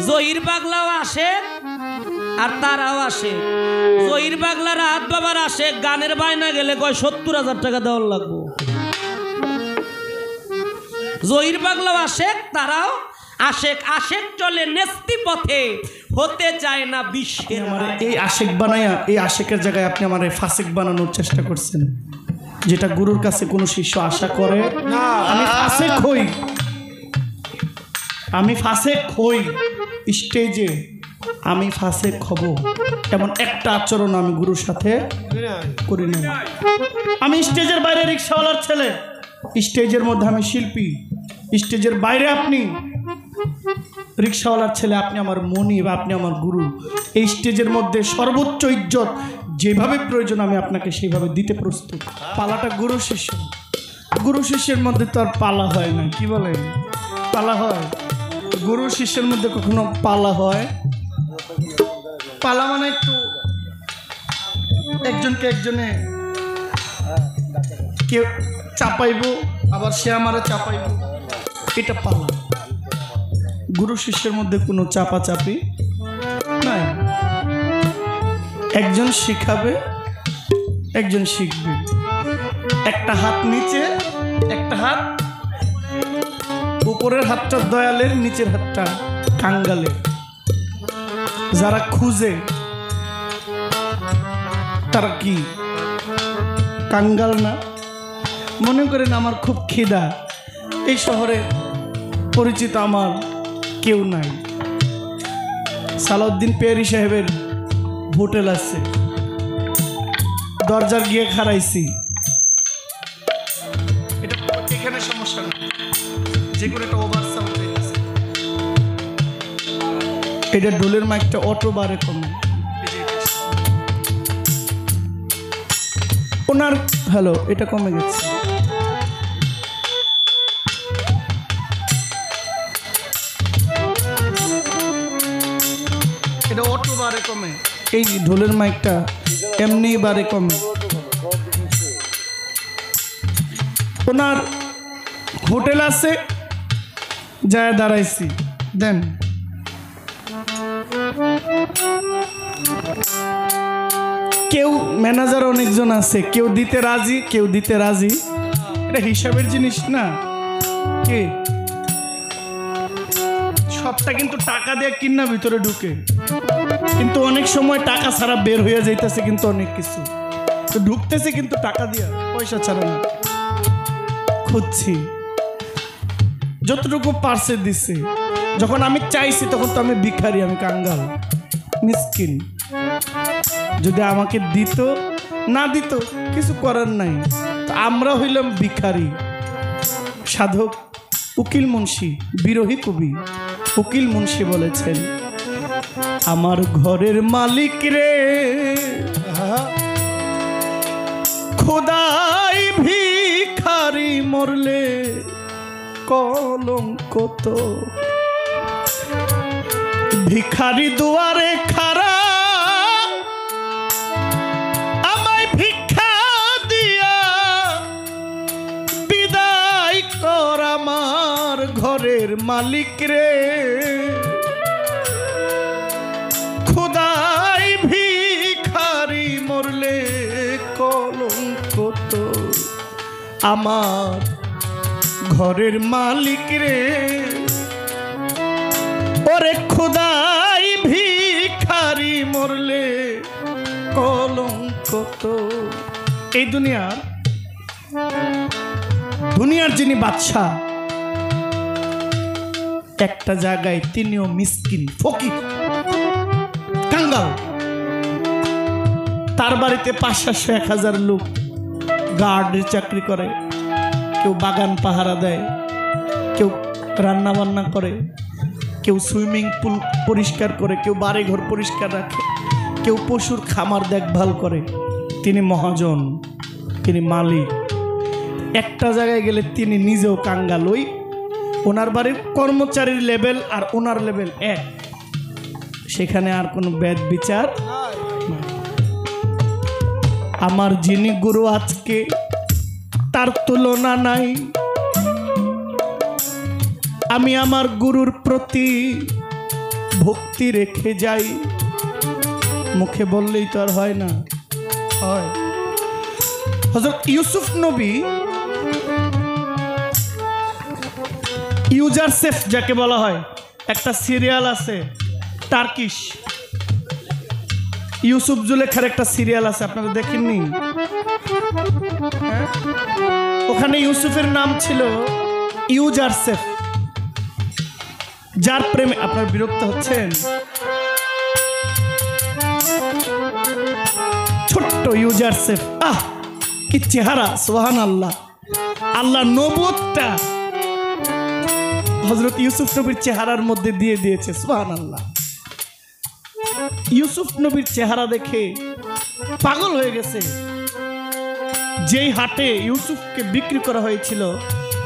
জহির পাগলাও আসে আর তারাও আসে। জহির পাগলা রাত বাবার আসে, গানের বায়না গেলে কয় 70,000 টাকা দেওয়ার লাগবো। জহির পাগলাও আসে, তারাও আশেক। আশেক চলে নেস্তি পথে, হতে চায় না বিশ্বে। আমার এই আশেক বানায়া, এই আশেকের জায়গায় আপনি আমার ফাসিক বানানোর চেষ্টা করছেন, যেটা গুরুর কাছে কোনো শিষ্য আশা করে না। আমি ফাসেক হই, আমি ফাসেক হই স্টেজে, আমি ফাসেক হব এমন একটা আচরণ আমি গুরুর সাথে করি না। আমি স্টেজের বাইরে রিক্সাওয়ালার ছেলে, স্টেজের মধ্যে আমি শিল্পী। স্টেজের বাইরে আপনি রিক্সাওয়ালার ছেলে, আপনি আমার মনি বা আপনি আমার গুরু। এই স্টেজের মধ্যে সর্বোচ্চ ইজ্জত যেভাবে প্রয়োজন আমি আপনাকে সেইভাবে দিতে প্রস্তুত। পালাটা গুরু শিষ্য, গুরু শিষ্যের মধ্যে তো আর পালা হয় না। কি বলেন? পালা হয়? গুরু শিষ্যের মধ্যে কখনো পালা হয়? পালা মানে একটু একজনকে একজনে কেউ চাপাইব, আবার সে আমারে চাপাইব, এটা পালা। গুরু শিষ্যের মধ্যে কোনো চাপাচাপি নাই। একজন শিখাবে, একজন শিখবে। একটা হাত নিচে, একটা হাত উপরের হাতটা দয়ালের, নিচের হাতটা কাঙ্গালের। যারা খুঁজে তারা কি কাঙ্গাল না? মনে করেন আমার খুব খিদা, এই শহরে পরিচিত আমার কেউ নাই, সালাউদ্দিন পেয়ারি সাহেবের হোটেল আছে, দরজার গিয়ে খাড়াইছি। এটা এখানে সমস্যা না, যে কোনো একটা ওভার সাউন্ড আছে। এটা ডোলের মাইকটা অটো বারে কমে ওনার, হ্যালো, এটা কমে গেছে। এটা অটো বারে কমে, এই ঢোলের মাইকটা এমনি বারে কমে। ওনার হোটেল আছে, যায় দাঁড়াইছি, দেন কেউ ম্যানেজার অনেকজন আছে, কেউ দিতে রাজি, কেউ দিতে রাজি। এটা হিসাবের জিনিস না। কে সবটা কিন্তু টাকা দিয়ে কিনা ভিতরে ঢুকে, কিন্তু অনেক সময় টাকা ছাড়া বের হয়ে যাইতেছে, কিন্তু অনেক কিছু তো ঢুকতেছে কিন্তু টাকা দিয়া, পয়সা ছাড়া না। খুঁজছি, যতটুকু পার্সে দিছে। যখন আমি চাইছি তখন তো আমি ভিখারি, আমি কাঙ্গাল, মিসকিন। যদি আমাকে দিত, না দিত কিছু করার নাই। তো আমরা হইলাম ভিখারি। সাধক উকিল মুন্সি, বিরোহী কবি উকিল মুন্সি বলেছেন, আমার ঘরের মালিক রে খোদাই ভিখারি মরলে কলঙ্ক তো, ভিখারি দুয়ারে খাড়া আমায় ভিক্ষা দিয়া বিদায় কর আমার ঘরের মালিক রে। খোদাই ভিখারি মরলে কলঙ্ক তো, আমার ঘরের মালিক রে। ওরে খোদাই ভিখারি মরলে কলঙ্ক তো। এই দুনিয়ার যিনি বাদশা, একটা জায়গায় তিনিও মিসকিন, ফকির, কাঙ্গাল। তার বাড়িতে 500-1,000 লোক গার্ডের চাকরি করে, কেউ বাগান পাহারা দেয়, কেউ রান্না বান্না করে, কেউ সুইমিং পুল পরিষ্কার করে, কেউ বাড়িঘর পরিষ্কার রাখে, কেউ পশুর খামার দেখভাল করে। তিনি মহাজন, তিনি মালিক। একটা জায়গায় গেলে তিনি নিজেও কাঙ্গাল। ওই ওনার বাড়ির কর্মচারীর লেভেল আর ওনার লেভেল এক, সেখানে আর কোনো বেদ বিচার। আমার যিনি গুরু আজকে তার তুলনা নাই। আমি আমার গুরুর প্রতি ভক্তি রেখে যাই, মুখে বললেই তো আর হয় না, হয়। হযরত ইউসুফ নবী, ইউজারসেফ যাকে বলা হয়, একটা সিরিয়াল আছে টার্কিশ, ইউসুফ জুলেখার একটা সিরিয়াল আছে, আপনারা দেখেননি? হ্যাঁ? ওখানে ইউসুফের নাম ছিল ইউজারসেফ, যার প্রেমে আপনার বিরক্ত হচ্ছেন। ছোট্ট ইউজারসেফ, আহ কি চেহারা, সুবহানাল্লাহ। আল্লাহ নবুয়তটা হযরত ইউসুফ নবীর চেহারার মধ্যে দিয়ে দিয়েছে, সুবহানাল্লাহ। ইউসুফ নবীর চেহারা দেখে পাগল হয়ে গেছে। যেই হাটে ইউসুফকে বিক্রি করা হয়েছিল,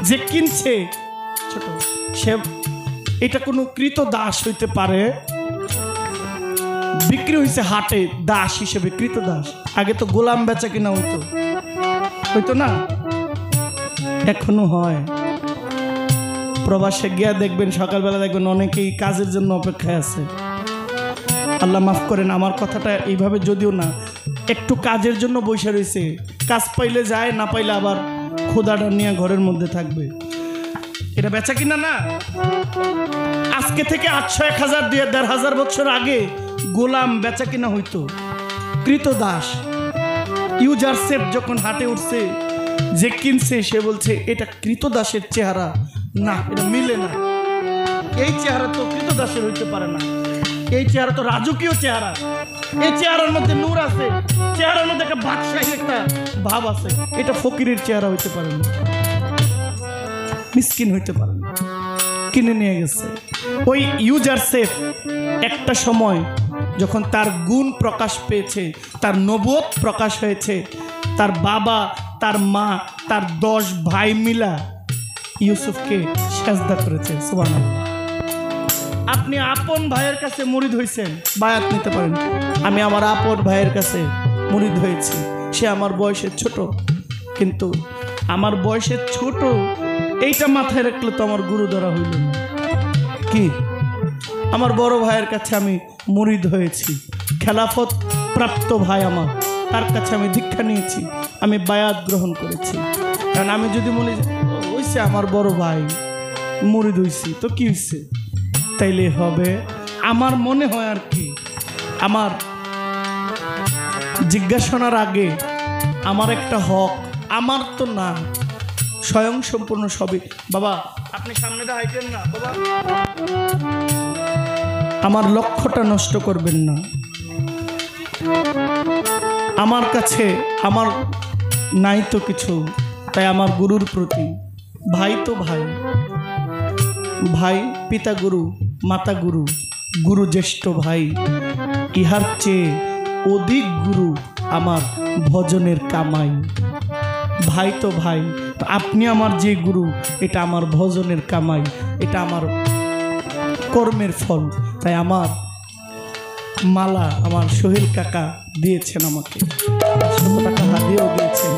যে কিনছে ছোট, সে এটা কোনো কৃত দাস হইতে পারে, বিক্রি হয়েছে হাটে দাস হিসেবে, কৃত দাস। আগে তো গোলাম বেচা কিনা হইতো, হইতো না? এখনো হয়। প্রবাসে গিয়া দেখবেন, সকালবেলা দেখবেন অনেকেই কাজের জন্য অপেক্ষায় আছে। আল্লাহ মাফ করেন, আমার কথাটা এইভাবে যদিও না, একটু কাজের জন্য বসে রয়েছে, কাজ পাইলে যায়, না পাইলে আবার খোদাটা নিয়ে ঘরের মধ্যে থাকবে। এটা বেচা কিনা না? আজকে থেকে 800, 1000, 1500 বছর আগে গোলাম বেচা কিনা হইতো, কৃত দাস। ইউজারসেফ যখন হাটে উঠছে, যে কিনছে সে বলছে এটা কৃত দাসের চেহারা না, এটা মিলে না, এই চেহারা তো কৃত দাসের হইতে পারে না, এই চেহারা তো রাজকীয় চেহারা, এই চেহারার মধ্যে নূর আছে, চেহারার মধ্যে একটা বাদশাহী একটা ভাব আছে, এটা ফকিরের চেহারা হইতে পারে না, মিসকিন হইতে পারে না। কিনে নিয়ে গেছে। ওই ইউজারসেফ একটা সময় যখন তার গুণ প্রকাশ পেয়েছে, তার নবুয়ত প্রকাশ হয়েছে, তার বাবা, তার মা, তার 10 ভাই মিলা ইউসুফকে সেজদা করেছে, সুবহানাল্লাহ। আপনি আপন ভাইয়ের কাছে মুরিদ হয়েছেন, বায়াত নিতে পারেন। আমি আমার আপন ভাইয়ের কাছে মুরিদ হয়েছি, সে আমার বয়সের ছোট, কিন্তু আমার বয়সের ছোট এইটা মাথায় রাখলে তো আমার গুরু ধরা হইল না। কি, আমার বড় ভাইয়ের কাছে আমি মুরিদ হয়েছি, খেলাফত প্রাপ্ত ভাই আমার, তার কাছে আমি দীক্ষা নিয়েছি, আমি বায়াত গ্রহণ করেছি। কারণ আমি যদি মনে হইছে আমার বড় ভাই, মুরিদ হইছি, তো কি হইছে, তাইলে হবে। আমার মনে হয় আর কি, আমার জিজ্ঞাসনার আগে আমার একটা হক, আমার তো না, স্বয়ং সম্পূর্ণ সবই। বাবা আপনি সামনে হাইটেন না বাবা, আমার লক্ষ্যটা নষ্ট করবেন না। আমার কাছে আমার নাই তো কিছু, তাই আমার গুরুর প্রতি, ভাই তো ভাই, ভাই পিতা গুরু, মাতা গুরু, গুরু জ্যেষ্ঠ ভাই, ইহার চেয়ে অধিক গুরু আমার ভজনের কামাই। ভাই তো ভাই, আপনি আমার যে গুরু, এটা আমার ভজনের কামাই, এটা আমার কর্মের ফল। তাই আমার মালা আমার সোহেল কাকা দিয়েছেন আমাকে, 100 টাকা হাদিয়াও দিয়েছেন।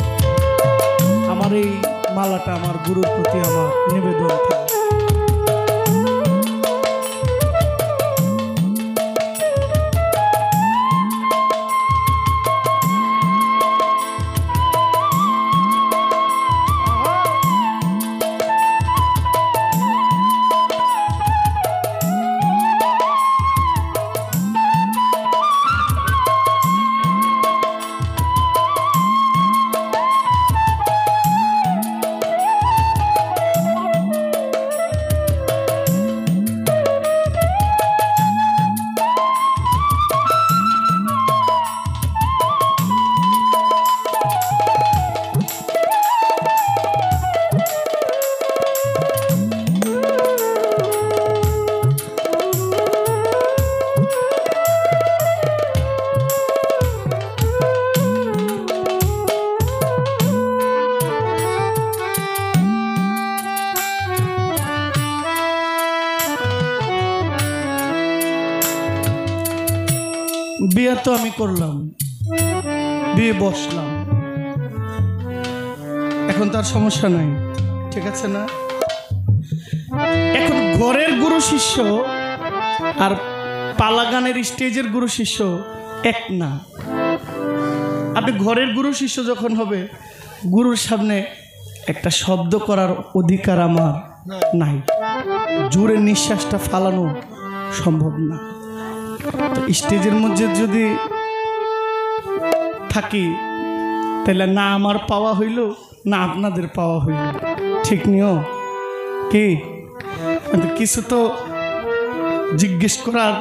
আমার এই মালাটা আমার গুরুর প্রতি আমার নিবেদন থাকে। বিয়ে তো আমি করলাম, বিয়ে বসলাম, এখন তার সমস্যা নাই, ঠিক আছে না? এখন ঘরের গুরু শিষ্য আর পালা গানের স্টেজের গুরু শিষ্য এক না। আপনি ঘরের গুরু শিষ্য যখন হবে, গুরুর সামনে একটা শব্দ করার অধিকার আমার নাই, জোরে নিঃশ্বাসটা ফালানো সম্ভব না। তো স্টেজের মধ্যে যদি থাকি তাহলে না আমার পাওয়া হইল না আপনাদের পাওয়া হইল, ঠিক নিও কি? কিন্তু কিছু তো জিজ্ঞেস করার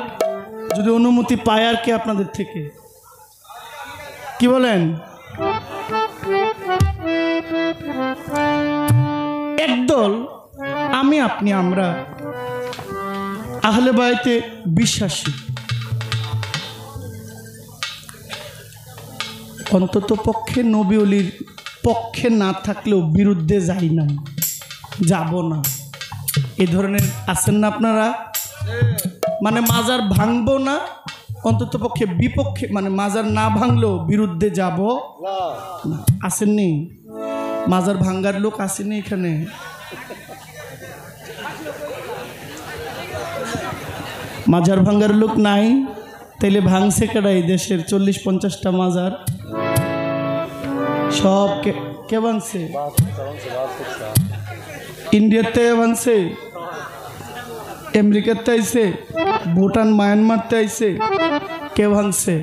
যদি অনুমতি পায় আর কি আপনাদের থেকে, কি বলেন? একদল আমি আপনি আমরা আহলে বায়তে বিশ্বাসী, অন্তত পক্ষে নবী ওলির পক্ষে না থাকলেও বিরুদ্ধে যাই না, যাব না, এই ধরনের আছেন না আপনারা? মানে মাজার ভাঙবো না, অন্তত পক্ষে বিপক্ষে, মানে মাজার না ভাঙলেও বিরুদ্ধে যাব না। আসেননি? মাজার ভাঙ্গার লোক আসেনি এখানে? মাজার ভাঙ্গার লোক নাই? তাইলে ভাঙছে কেডা এই দেশের 40-50টা মাজার? সব কে ভাঙছে? ইন্ডিয়াতে ভাঙছে, আমেরিকাতে আইছে, ভুটান মায়ানমারতে আইছে, কে ভাঙছে?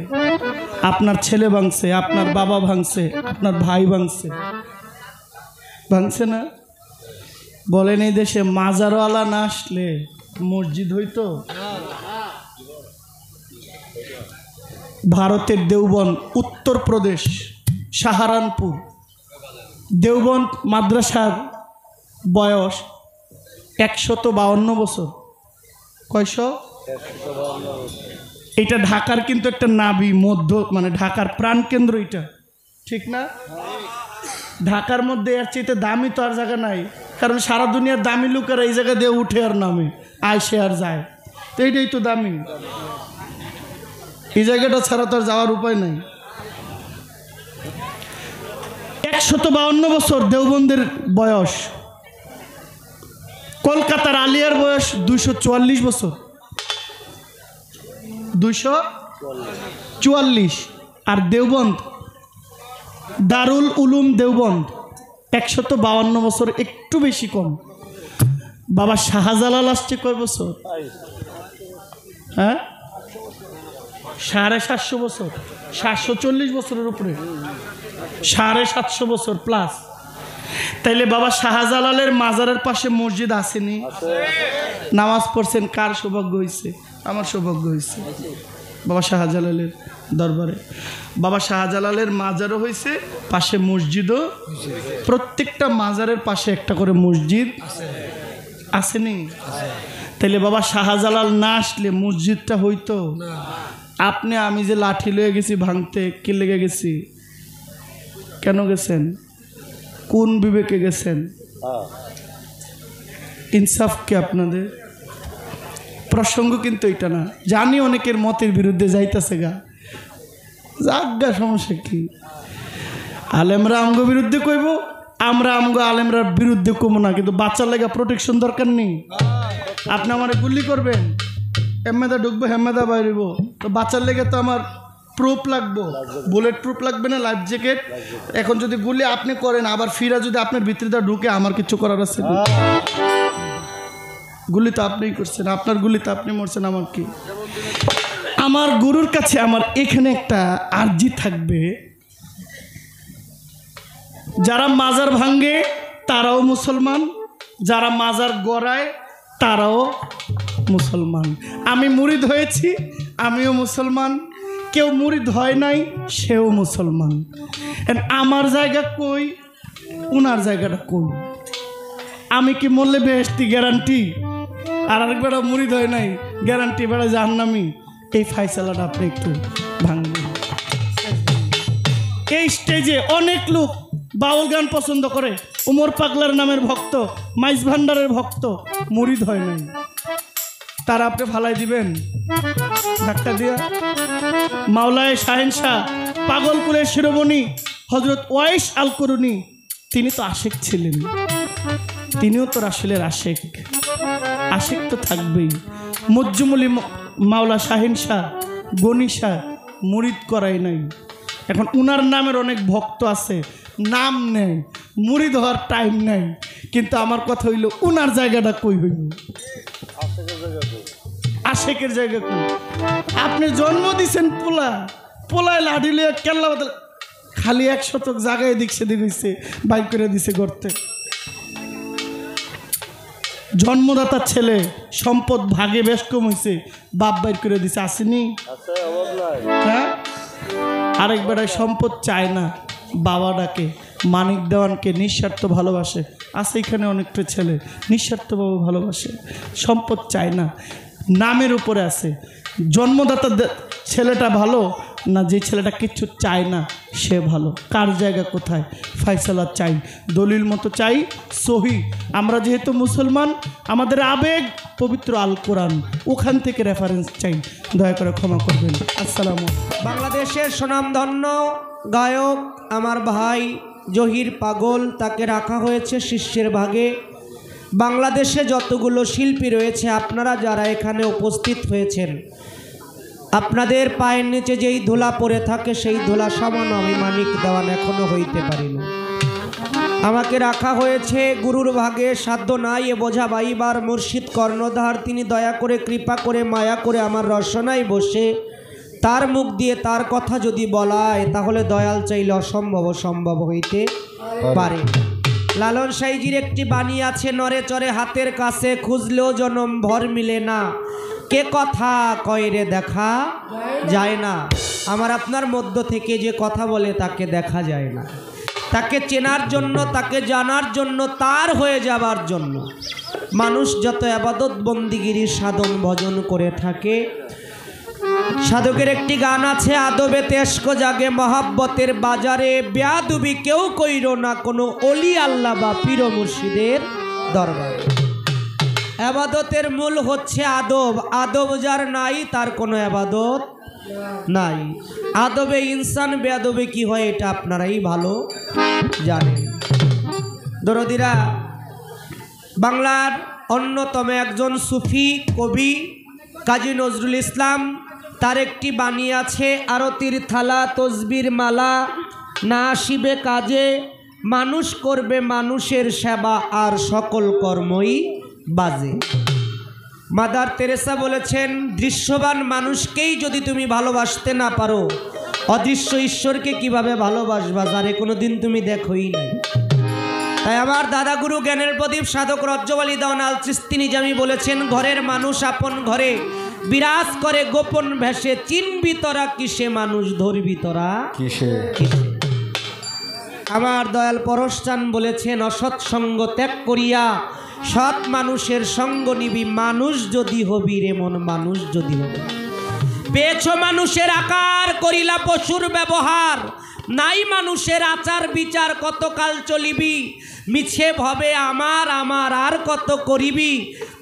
আপনার ছেলে ভাঙছে, আপনার বাবা ভাঙছে, আপনার ভাই ভাঙছে, ভাঙছে না? বলেন এই দেশে মাজারওয়ালা না আসলে মসজিদ হইতো? ভারতের দেওবন্দ, উত্তরপ্রদেশ সাহারানপুর দেওবন্দ মাদ্রাসার বয়স 152 বছর। কয়শ? এটা ঢাকার কিন্তু একটা নাভি মধ্য, মানে ঢাকার প্রাণকেন্দ্র এটা, ঠিক না? ঢাকার মধ্যে এর চাইতে দামি তো আর জায়গা নাই, কারণ সারা দুনিয়ার দামি লোকেরা এই জায়গা দিয়ে উঠে আর নামে, আইসে আর যায়, তো এইটাই তো দামি। এই জায়গাটা ছাড়া তো আর যাওয়ার উপায় নাই। 152 বছর দেওবন্দের বয়স। কলকাতার আলিয়ার বয়স 244 বছর, 244। আর দেওবন্দ দারুল উলুম দেওবন্দ 152 বছর, একটু বেশি কম। বাবা শাহজালাল আসছে কয় বছর? হ্যাঁ, 750 বছর, 740 বছরের উপরে, 750 বছর প্লাস। তাইলে বাবা শাহজালালের মাজারের পাশে মসজিদ আসেনি? নামাজ পড়ছেন, কার সৌভাগ্য হয়েছে? আমার সৌভাগ্য হয়েছে বাবা শাহজালালের দরবারে। বাবা শাহজালালের মাজারও হয়েছে, পাশে মসজিদও, প্রত্যেকটা মাজারের পাশে একটা করে মসজিদ আসেনি? তাইলে বাবা শাহজালাল না আসলে মসজিদটা হইতো? আপনি আমি যে লাঠি লয়ে গেছি ভাঙতে, কি লেগে গেছি? কেন গেছেন? কোন বিবেকে গেছেন? ইনসাফ কি আপনাদের? প্রসঙ্গ কিন্তু এটা না, জানি অনেকের মতের বিরুদ্ধে যাইতেছে গা, যাজ্ঞা, সমস্যা কি? আলেমরা আমগো বিরুদ্ধে কইব, আমরা আমগো আলেমরার বিরুদ্ধে কমো না, কিন্তু বাচ্চার লেগা প্রোটেকশন দরকার নেই। আপনি আমার গুলি করবেন, হেমেদা ঢুকবো, হেমেদা বাইরেব, তো বাচ্চার লেগে তো আমার প্রুফ লাগবো, বুলেট প্রুফ লাগবে না, লাইফ জ্যাকেট। এখন যদি গুলি আপনি করেন, আবার ফিরা যদি আপনার ভিতরে ঢুকে, আমার কিছু করার আছে? গুলি তো আপনিই করছেন, আপনার গুলি তো আপনি মরছেন, আমার কি? আমার গুরুর কাছে আমার এখানে একটা আর্জি থাকবে, যারা মাজার ভাঙ্গে তারাও মুসলমান, যারা মাজার গড়ায় তারাও মুসলমান। আমি মুরিদ হয়েছি, আমিও মুসলমান, কেউ মুরিদ হয় নাই সেও মুসলমান। আমার জায়গা কই, উনার জায়গাটা কই? আমি কি মরলে বেহেশতি গ্যারান্টি, আর আরেক বেড়া মুরিদ হয় নাই গ্যারান্টি বেড়া জাহান্নামি? এই ফাইসালাটা আপনি একটু ভাঙবেন। এই স্টেজে অনেক লোক বাউল গান পছন্দ করে, উমর পাগলার নামের ভক্ত, মাইজ ভান্ডারের ভক্ত, মুরিদ হয় নাই, তারা আপনি ফালাই দিবেন ধাক্কা দিয়া? মাওলায় শাহেনশাহ, পাগলকুলের শিরোমণি হজরত ওয়াইস আল করুনি, তিনি তো আশেক ছিলেন, তিনিও তো রাসূলের আশেক, আশেক তো থাকবেই। মাওলা শাহিন শাহ গনি শাহ মুরিদ করাই নাই। এখন উনার নামের অনেক ভক্ত আছে, নাম নেই, মুরিদ হওয়ার টাইম নেই। কিন্তু আমার কথা হইল উনার জায়গাটা কই হইল, আশেকের জায়গা কই? আপনি জন্ম দিছেন পোলায় লাঠিলে কেল্লা বদল খালি 1 শতক জায়গায় এদিক সেদিক হয়েছে, বাইক করে দিছে গর্তে। জন্মদাতার ছেলে, সম্পদ ভাগে বেশ কম হয়েছে, বাপ বাইর করে দিছে, আসেনি? হ্যাঁ, আরেক বেড়ায় সম্পদ চায় না, বাবা ডাকে, মানিক দেওয়ানকে নিঃস্বার্থ ভালোবাসে। আছে এখানে অনেকটা ছেলে নিঃস্বার্থভাবে ভালোবাসে, সম্পদ চায় না, নামের উপরে আছে। জন্মদাতা ছেলেটা ভালো না যে ছেলেটা কিচ্ছু চায় না সে ভালো? কার জায়গা কোথায়? ফয়সালা চাই, দলিল মতো চাই, সহি। আমরা যেহেতু মুসলমান, আমাদের আবেগ পবিত্র আল কোরআন, ওখান থেকে রেফারেন্স চাই। দয়া করে ক্ষমা করবেন। আসসালামু আলাইকুম। বাংলাদেশের সুনামধন্য গায়ক আমার ভাই জহির পাগল, তাকে রাখা হয়েছে শিষ্যের ভাগে। বাংলাদেশে যতগুলো শিল্পী রয়েছে, আপনারা যারা এখানে উপস্থিত হয়েছেন, আপনাদের পায়ের নিচে যেই ধুলা পড়ে থাকে সেই ধুলা সমান আমি মানিক দেওয়ান এখনো হইতে পারিনি। আমাকে রাখা হয়েছে গুরুর ভাগে, সাধ্য নাই এ বোঝা বাইবার মুর্শিদ কর্ণধার। তিনি দয়া করে, কৃপা করে, মায়া করে আমার রসনায় বসে তার মুখ দিয়ে তার কথা যদি বলায়, তাহলে দয়াল চাইলে অসম্ভব সম্ভব হইতে পারে। লালন সাইজির একটি বাণী আছে, নরে চরে হাতের কাছে, খুঁজলেও জনম ভর মিলে না, কে কথা কয় রে দেখা যায় না। আমার আপনার মধ্য থেকে যে কথা বলে তাকে দেখা যায় না, তাকে চেনার জন্য, তাকে জানার জন্য, তার হয়ে যাবার জন্য মানুষ যত আবাদত বন্দিগিরি সাধন ভজন করে থাকে। সাধকের একটি গান আছে, আদবে তেস্ক জাগে মহাব্বতের বাজারে, বেয়াদুবি কেউ কইরো না কোনো অলি আল্লাহ বা পীর মুর্শিদের দরবারে। আবাদতের মূল হচ্ছে আদব, আদব যার নাই তার কোনো আবাদত নাই। আদবে ইনসান, বেয়াদবে কি হয় এটা আপনারাই ভালো জানেন। দরদিরা, বাংলার অন্যতম একজন সুফি কবি কাজী নজরুল ইসলাম, তার একটি বাণী আছে, আরতির থালা তসবির মালা, না আসিবে কাজে, মানুষ করবে মানুষের সেবা, আর সকল কর্মই বাজে। মাদার তেরেসা বলেছেন, দৃশ্যবান মানুষকেই যদি তুমি ভালোবাসতে না পারো, অদৃশ্য ঈশ্বরকে কিভাবে ভালোবাসবা যারে কোনোদিন তুমি দেখোই নাই। তাই আমার দাদা গুরু জ্ঞানের প্রদীপ সাধক রজ্জব আলী দাওয়ান আল চিশতি নিজামী বলেছেন, ঘরের মানুষ আপন ঘরে বিরাজ করে গোপন ভেসে, চিনবি তোরা কিসে মানুষ ধরবি তোরা কিসে। আমার দয়াল পরশচান বলেছেন, অসৎ সঙ্গ ত্যাগ করিয়া সৎ মানুষের সঙ্গ নিবি, মানুষ যদি হবি রে মন, মানুষ যদি হবি। পেয়েছ মানুষের আকার, করিলা পশুর ব্যবহার, নাই মানুষের আচার বিচার, কতকাল চলিবি, মিছে ভবে আমার আমার আর কত করিবি,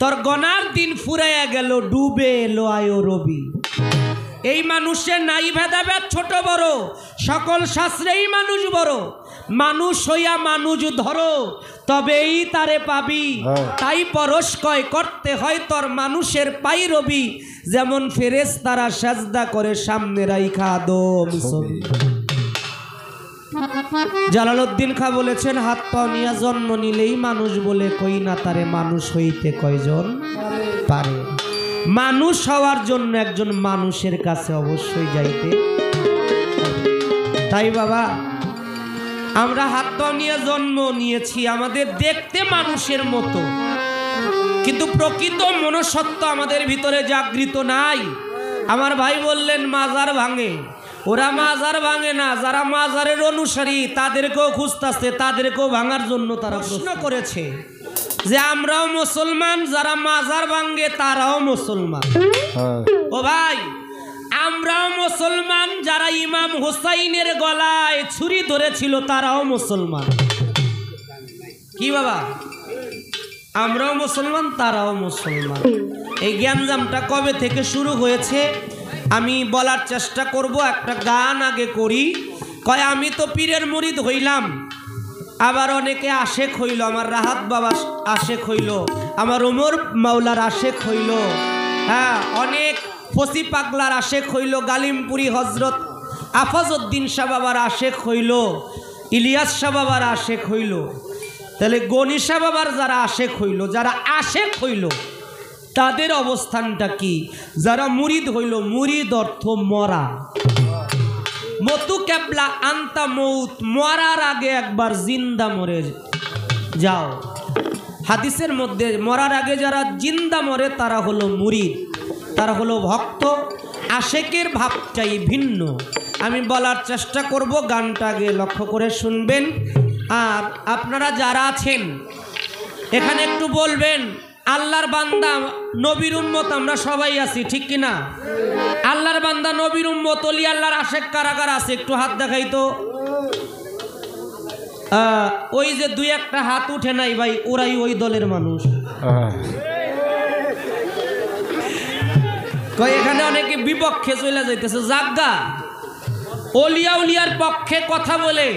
তোর গনার দিন ফুরাইয়া গেল, ডুবে এলো আয়ো রবি। এই মানুষের নাই ভেদাভেদ ছোট বড়, সকল শাস্ত্রেই মানুষ বড়, মানুষ হইয়া মানুষ ধরো তবেই তারে পাবি। তাই পরশ কয় করতে হয় তোর মানুষের পাই রবি, যেমন ফেরেশতারা সাজদা করে সামনে রাইখা আদম ছবি। জালালউদ্দিন খাঁ বলেছেন, হাত পাও নিয়া জন্ম নিলেই মানুষ বলে, কই না তারে মানুষ হইতে কয়জন পারে। মানুষ হওয়ার জন্য একজন মানুষের কাছে অবশ্যই যাইতে। তাই বাবা, আমরা হাত পা নিয়ে জন্ম নিয়েছি, আমাদের দেখতে মানুষের মতো, কিন্তু প্রকৃত মনুষ্যত্ব আমাদের ভিতরে জাগৃত নাই। আমার ভাই বললেন মাজার ভাঙে, ওরা মাজার ভাঙে না, যারা মাজারের অনুসারী তাদেরকেও খুঁজতেছে, তাদেরকেও ভাঙার জন্য তারা প্রশ্ন করেছে যে আমরাও মুসলমান, যারা মাজার ভাঙে তারাও মুসলমান। ও ভাই, আমরাও মুসলমান, যারা ইমাম হুসাইনের গলায় ছুরি ধরেছিল তারাও মুসলমান। কি বাবা, আমরাও মুসলমান, তারাও মুসলমান। এই জ্ঞানজামটা কবে থেকে শুরু হয়েছে আমি বলার চেষ্টা করব। একটা গান আগে করি। কয় আমি তো পীরের মুরিদ হইলাম, আবার অনেকে আশেক হইল, আমার রাহাত বাবা আশেক হইল, আমার ওমর মাওলার আশেক হইল, হ্যাঁ অনেক ফসি পাগলার আশেক হইল, গালিমপুরি হজরত আফাজউদ্দিন শাহ বাবার আশেক হইল, ইলিয়াস শাহ বাবার আশেক হইল। তাহলে গনি শাহ বাবার যারা আশেক হইল, যারা আশেক হইল তাদের অবস্থানটা কি? যারা মুরিদ হইল, মুরিদ অর্থ মরা। মতু কেবলা আন্তা মৌত, মরার আগে একবার জিন্দা মরে যাও। হাদিসের মধ্যে মরার আগে যারা জিন্দা মরে তারা হলো মুরিদ, তারা হলো ভক্ত। আশেকের ভাবটাই ভিন্ন। আমি বলার চেষ্টা করব, গানটা আগে লক্ষ্য করে শুনবেন। আর আপনারা যারা আছেন এখানে একটু বলবেন, আল্লাহর বান্দা নবীর উম্মত আমরা সবাই আছি, ঠিক কিনা? আল্লাহর বান্দা নবীর উম্মত ওলি আল্লাহর আশেক কারা কারা আছে একটু হাত দেখাই তো। ওই যে দুই একটা হাত উঠে নাই ভাই, ওরাই ওই দলের মানুষ। এখানে অনেকে বিপক্ষে চলে যাইতেছে। জাগা ওলিয়া উলিয়ার পক্ষে কথা বলে,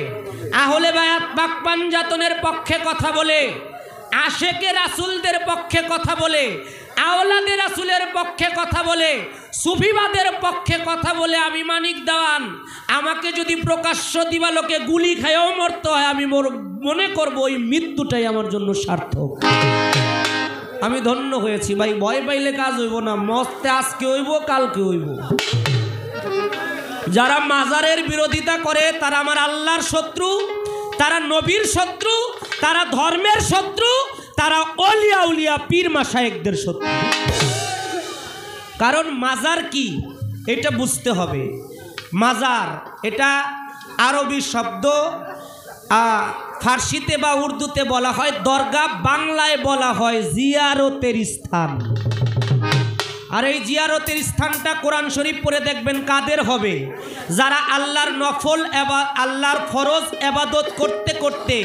আহলে বায়াত পাক পাঞ্জাতনের পক্ষে কথা বলে, আশেকে রাসূলদের পক্ষে কথা বলে, আওলাদে রাসূলের পক্ষে কথা বলে, সুফিবাদের পক্ষে কথা বলে। আমি মানিক দেওয়ান, আমাকে যদি প্রকাশ্য দিবালোকে গুলি খাইও মরতে হয়, আমি মনে করব ওই মৃত্যুটাই আমার জন্য সার্থক। আমি ধন্য হয়েছি ভাই। ভয় পাইলে কাজ হইব না, মস্তে আজকে হইব কালকে হইব। যারা মাজারের বিরোধিতা করে তারা আমার আল্লাহর শত্রু, তারা নবীর শত্রু, তারা ধর্মের শত্রু, তারা অলিয়া উলিয়া পীর মাশায়েখদের শত্রু। কারণ মাজার কি এটা বুঝতে হবে। মাজার এটা আরবি শব্দ, ফার্সিতে বা উর্দুতে বলা হয় দরগা, বাংলায় বলা হয় জিয়ারতের স্থান। আর এই জিয়ারতের স্থানটা কোরআন শরীফ পড়ে দেখবেন কাদের হবে? যারা আল্লাহর নফল আল্লাহর ফরজ এবাদত করতে করতে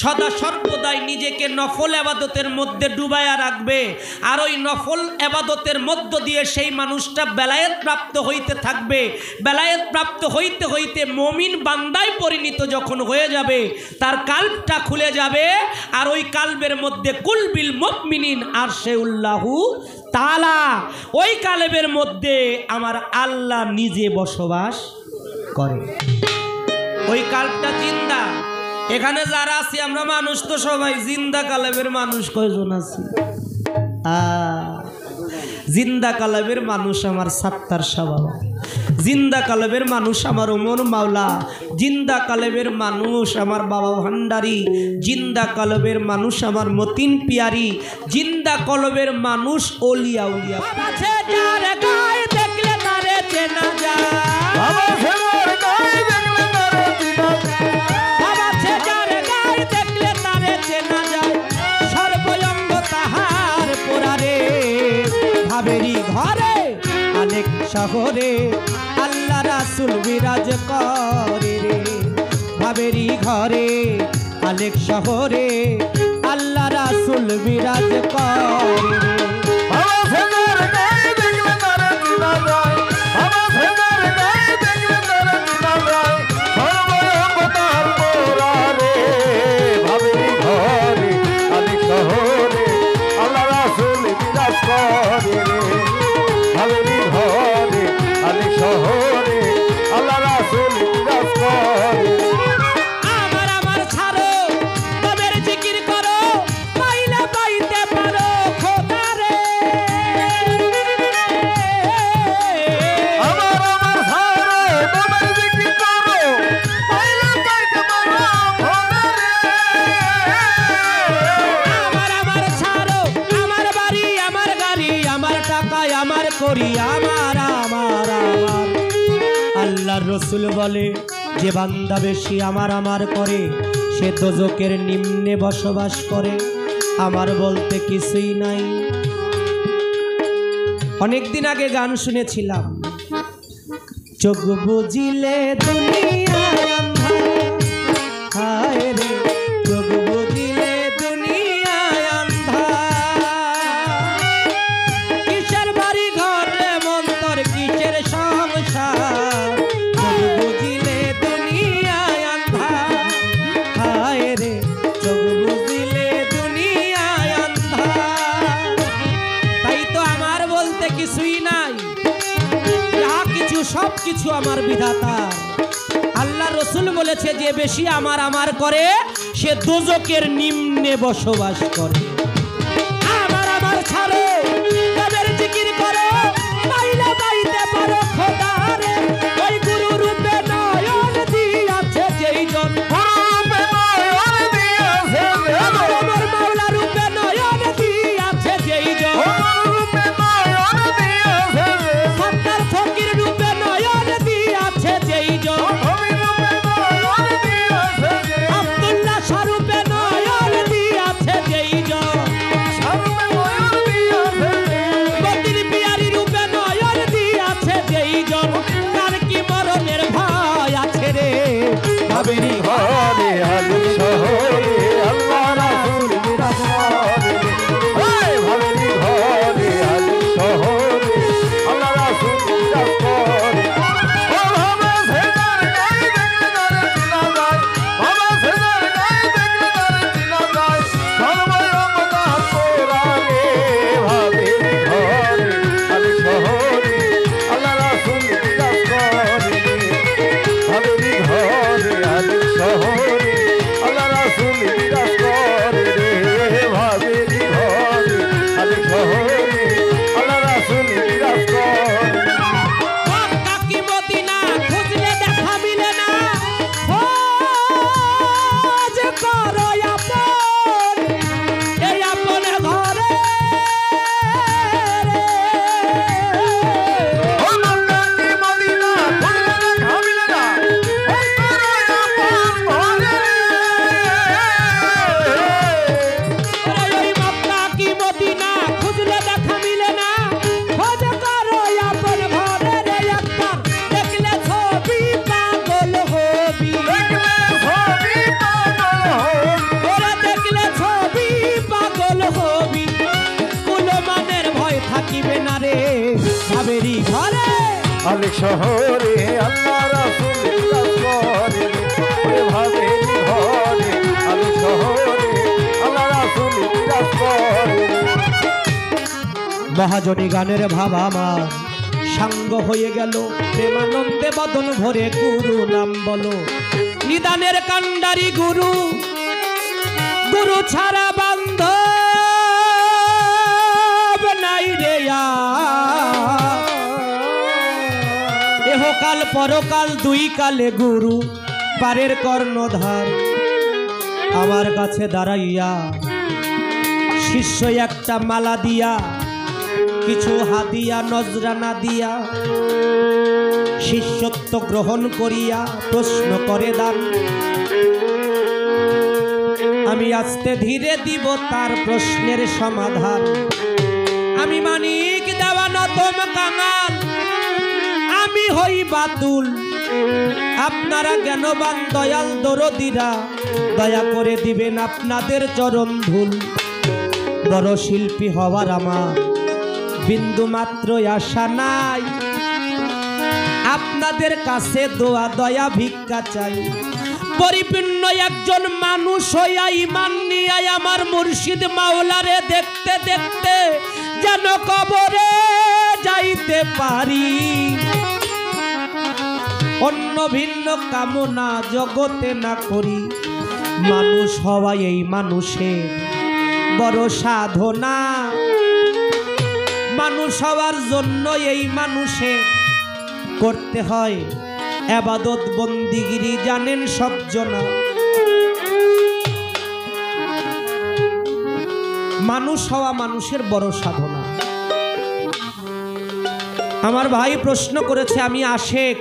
সদা সর্বদাই নিজেকে নফল এবাদতের মধ্যে ডুবায়া রাখবে। আর ওই নফল এবাদতের মধ্য দিয়ে সেই মানুষটা বেলায়েত প্রাপ্ত হইতে থাকবে। বেলায়েত প্রাপ্ত হইতে হইতে মুমিন বান্দায় পরিণত যখন হয়ে যাবে, তার কাল্বটা খুলে যাবে। আর ওই কাল্বের মধ্যে কুলবিল মুমিনিন আরশেউল্লাহু তাআলা, ওই কালেবের মধ্যে আমার আল্লাহ নিজে বসবাস করে। ওই কালটা জিন্দা। এখানে যারা আছি আমরা মানুষ তো সবাই জিন্দা কালেবের মানুষ। কয়জন আছি? জিন্দা কালেবের মানুষ আমার সাত্তার শাহ বাবা, জিন্দা কালেবের মানুষ আমার ওমর মাওলা, জিন্দা কালেবের মানুষ আমার বাবা ভান্ডারি, জিন্দা কালেবের মানুষ আমার মতিন পিয়ারি, জিন্দা কলবের মানুষ ওলিয়া উলিয়া। দেখলে তারে চেনা যায়, ভাবেরি ঘরে অনেক শহরে আল্লাহ রাসূল বিরাজ করে রে। ভাবেরি ঘরে অনেক শহরে আল্লাহ রাসূল বিরাজ করে রে। আল্লাহর রসুল বলে, যে বান্দা বেশি আমার আমার করে সে দোজকের নিম্নে বসবাস করে। আমার বলতে কিছুই নাই। অনেকদিন আগে গান শুনেছিলাম, চোখ বুঝিলে দুনিয়া আন্ধার, হায় রে চোখ বুঝিলে দুনিয়া আন্ধার, কিসের বাড়ি ঘর রে মন্তর কিসের সংসার, চোখ বুঝিলে দুনিয়া আন্ধার, হায় রে চোখ বুঝিলে দুনিয়া আন্ধার। তাই তো আমার বলতে কিছুই নাই। সব কিছু আমার বিধাতার। আল্লাহ রসুল বলেছে যে বেশি আমার আমার করে সে দোজকের নিম্নে বসবাস করে। আমার আমার ছাড়ো, তাদের জিকির করো, পাইলে পাইতে পারো খোদারে। ওই গুরু রূপে নয়ন দিয়াছে যেই জন, আমার আমার মাওলা রূপে নয়ন দিয়াছে যেই জন, সত্তার ফকির রূপে নয়ন দিয়াছে যেই জন, আব্দুল্লাহ স্বরূপে নয়ন দিয়াছে যেই জন, বদির বিয়ারি রূপে নয়ন দিয়াছে যেই জন। তার কি মরণের ভয় আছে রে ভাবেরি ঘরে আলু শহরে আল্লাহ রাসূল বিরাজমান, এই ভাবেরি ঘরে আলু শহরে আল্লাহ রাসূল বিরাজমান। ও বাবা সেদার গায়ে দেখলে তারে চিনা যায়, বাবা সেদার গায়ে দেখলে তারে চিনা যায়, সর্বরঙ্গনাথ কোরআনে ভাবেরি ঘরে আলু শহরে আল্লাহ রাসূল বিরাজমান, ভাবেরি ঘরে আলু শহরে আল্লাহ রাসূল বিরাজ করে রে, ভাবেরি ঘরে আলু শহরে আল্লাহ রাসূল বিরাজ করে। মক্কা কি মদিনা খুঁজলে দেখা মিলে না, খোঁজ করো আপন এই আপন ঘরে। ও মক্কা কি মদিনা খুঁজলে দেখা মিলে না, ওই তোর আপন ঘরে রে। ওই মক্কা কি মদিনা খুঁজলে দেখা মিলে না, খোঁজ করো আপন ঘরে রে। একবার দেখলে ছবি পাগল হবি, দেখলে ছবি পাগল হবি, ওরে দেখলে ছবি পাগল হবি, কুলমানের ভয় থাকিবে না রে ভাবেরি ঘরে। আলু শহরে আল্লাহ রাসূল বিরাজ করে রে, ওরে ভাবেরি ঘরে আলু শহরে আল্লাহ রাসূল বিরাজ করে রে। মহাজনী গানের ভাব আমার সাঙ্গ হয়ে গেল, প্রেমানন্দে বদন ভরে গুরু নাম বলো। নিদানের কান্ডারি গুরু, গুরু ছাড়া বান্ধব নাই রে আর। এহকাল পরকাল দুই কালে গুরু পারের কর্ণধার। আমার কাছে দাঁড়াইয়া শিষ্য একটা মালা দিয়া, কিছু হাদিয়া নজরানা দিয়া, শিষ্যত্ব গ্রহণ করিয়া প্রশ্ন করে দান। আমি আস্তে ধীরে দিব তার প্রশ্নের সমাধান। আমি মানিক দেওয়ানা তোম কাঙাল, আমি হই বাতুল। আপনারা জ্ঞানবান দয়াল দরদিরা দয়া করে দিবেন আপনাদের চরণ ধুল। বড় শিল্পী হওয়ার আমার বিন্দু মাত্র আশা নাই, আপনাদের কাছে দোয়া দয়া ভিক্ষা চাই। পরিপূর্ণ একজন মানুষ হইয়া ইমান নিয়ে আমার মুর্শিদ মাওলারে দেখতে দেখতে যেন কবরে যাইতে পারি। অন্য ভিন্ন কামনা জগতে না করি, মানুষ হওয়া এই মানুষের বড় সাধনা। মানুষ হওয়ার জন্য এই মানুষের করতে হয় ইবাদত বন্দিগিরি, জানেন সব জনা। মানুষ হওয়া মানুষের বড় সাধনা। আমার ভাই প্রশ্ন করেছে আমি আশেক।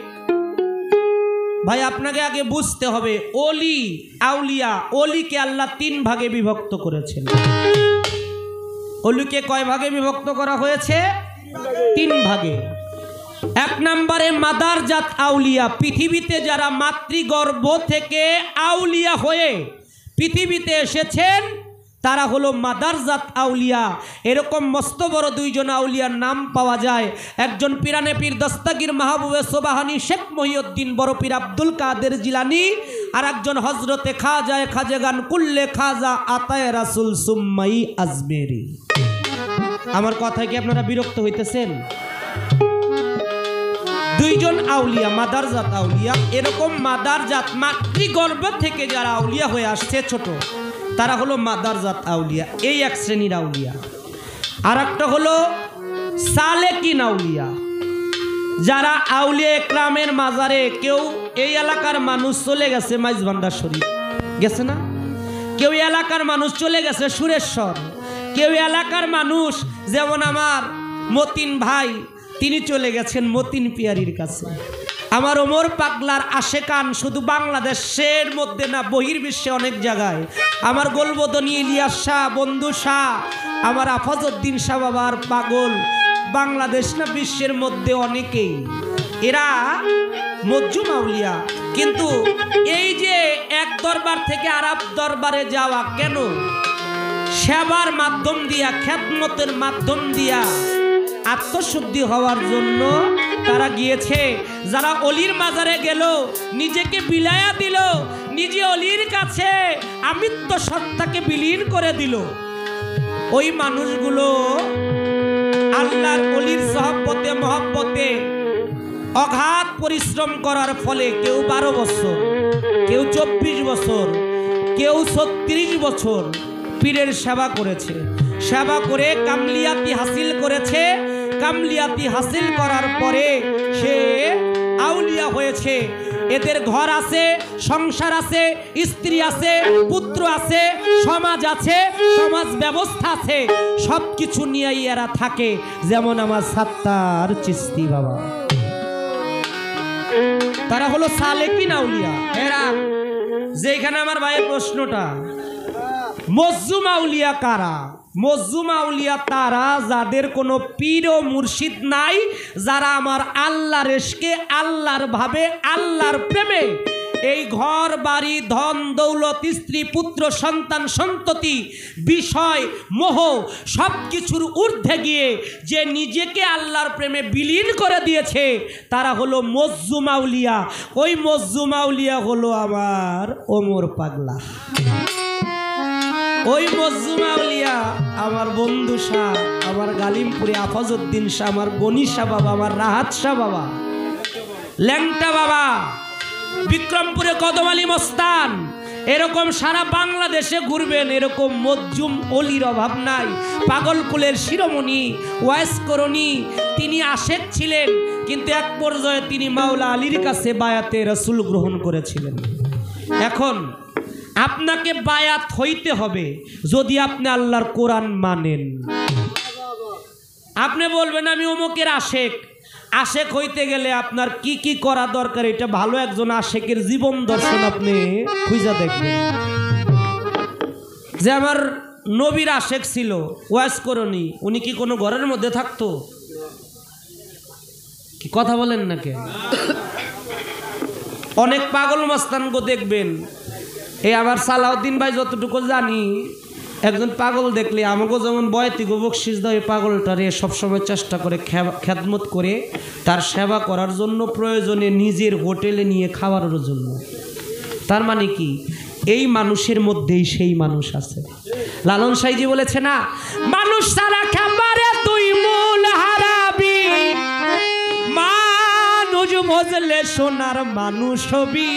ভাই আপনাকে আগে বুঝতে হবে ওলি আউলিয়া, ওলিকে আল্লাহ তিন ভাগে বিভক্ত করেছেন। ওলিকে কয় ভাগে বিভক্ত করা হয়েছে? তিন ভাগে। এক নম্বরে মাদারজাত আউলিয়া, পৃথিবীতে যারা মাতৃগর্ভ থেকে আউলিয়া হয়ে পৃথিবীতে এসেছেন তারা হলো মাদারজাত আউলিয়া। এরকম মস্ত বড় দুইজন আউলিয়ার নাম পাওয়া যায়। একজন পিরানে পীর দস্তাগীর মাহবুবে সোবাহানি শেখ মহিউদ্দিন বড় পীর আব্দুল কাদের জিলানি, আর একজন হজরতে খাজায় খাজেগান কুল্লে খাজা আতায় রাসুল সুম্মাই আজমেরি। আমার কথায় কি আপনারা বিরক্ত হইতেছেন? দুইজন আউলিয়া, মাদারজাত আউলিয়া। এরকম মাদারজাত মাতৃগর্ভ থেকে যারা আউলিয়া হয়ে আসছে ছোট, তারা হলো মাদারজাত আউলিয়া, এই এক শ্রেণীর আউলিয়া। আর একটা হলো সালেকিন আউলিয়া, যারা আউলিয়া একরামের মাজারে, কেউ এই এলাকার মানুষ চলে গেছে মাইজভান্ডার শরীফ গেছে না, কেউ এলাকার মানুষ চলে গেছে সুরেশ্বর, কেউ এলাকার মানুষ যেমন আমার মতিন ভাই, তিনি চলে গেছেন মতিন পিয়ারির কাছে। আমার ওমর পাগলার আশেকান শুধু বাংলাদেশের মধ্যে না, বহির্বিশ্বে অনেক জায়গায়। আমার গোলবদনী ইলিয়াস শাহ, বন্ধু শাহ, আমার আফাজউদ্দিন শাহ বাবার পাগল বাংলাদেশ না বিশ্বের মধ্যে অনেকেই, এরা মজ্জুম আউলিয়া। কিন্তু এই যে এক দরবার থেকে আরেক দরবারে যাওয়া কেন? সেবার মাধ্যম দিয়া, খ্যাতমতের মাধ্যম দিয়া আত্মশুদ্ধি হওয়ার জন্য তারা গিয়েছে। যারা অলির মাজারে গেল, নিজেকে বিলায়া দিল, নিজে অলির কাছে আমিত্ব সত্তাকে বিলীন করে দিল, ওই মানুষগুলো আল্লাহর অলির সহবতে মহব্বতে অগাধ পরিশ্রম করার ফলে কেউ 12 বছর, কেউ 24 বছর, কেউ 36 বছর পীরের সেবা করেছে। সেবা করে কামলিয়াতি হাসিল করেছে। কামলিয়াতি হাসিল করার পরে সে আউলিয়া হয়েছে। এদের ঘর আছে, সংসার আছে, স্ত্রী আছে, পুত্র আছে, সমাজ আছে, সমাজ ব্যবস্থা আছে, সব কিছু নিয়েই এরা থাকে। যেমন আমার সাত্তার চিস্তি বাবা, তারা হলো সালেকিন আউলিয়া। এরা যেখানে আমার ভাইয়ের প্রশ্নটা, মজ্জুম আউলিয়া কারা? মজ্জুম আউলিয়া তারা যাদের কোনো পীর ও মুর্শিদ নাই, যারা আমার আল্লাহর ইশকে, আল্লাহর ভাবে, আল্লাহর প্রেমে এই ঘর বাড়ি ধন দৌলত স্ত্রী পুত্র সন্তান সন্ততি বিষয় মোহ সব কিছুর ঊর্ধ্বে গিয়ে যে নিজেকে আল্লাহর প্রেমে বিলীন করে দিয়েছে, তারা হলো মজ্জুম আউলিয়া। ওই মজ্জুম আউলিয়া হলো আমার ওমর পাগলা। ওই মজ্জুম আউলিয়া আমার বন্ধু শাহ, আমার গালিমপুরে আফাজউদ্দিন শাহ, আমার গনি শাহ বাবা, আমার রাহাত শাহ বাবা, ল্যাংটা বাবা, বিক্রমপুরে কদম আলী মস্তান, এরকম সারা বাংলাদেশে ঘুরবেন। এরকম মজ্জুম অলির অভাব নাই। পাগলকুলের শিরোমণি ওয়াইস করণী, তিনি আশেক ছিলেন, কিন্তু এক পর্যায়ে তিনি মাওলা আলীর কাছে বায়াতে রাসূল গ্রহণ করেছিলেন। এখন আপনাকে বায়াত হইতে হবে যদি আপনি আল্লাহর কোরআন মানেন। আপনি বলবেন আমি অমুকের আশেক। আশেক হইতে গেলে আপনার কি কি করা দরকার, এটা ভালো একজন আশেকের জীবন দর্শন আপনি খুঁজে দেখবেন। যে আমার নবীর আশেক ছিল ওয়াইস করণী, উনি কি কোনো ঘরের মধ্যে থাকতো? কি কথা বলেন না কে? অনেক পাগল মস্তানকে দেখবেন। এই আবার সালাউদ্দিন ভাই যতটুকু জানি, একজন পাগল দেখলে আমাকে যেমন বয়তিগো বকশিস দেয়, পাগলটারে সবসময় চেষ্টা করে খেদমত করে তার সেবা করার জন্য, প্রয়োজনে নিজের হোটেলে নিয়ে খাওয়ার জন্য। তার মানে কি, এই মানুষের মধ্যেই সেই মানুষ আছে। লালন সাইজি বলেছে না, মানুষ সারা খাবারে তুই মূল হারাবি, মানুষ ভজলে সোনার মানুষ হবি,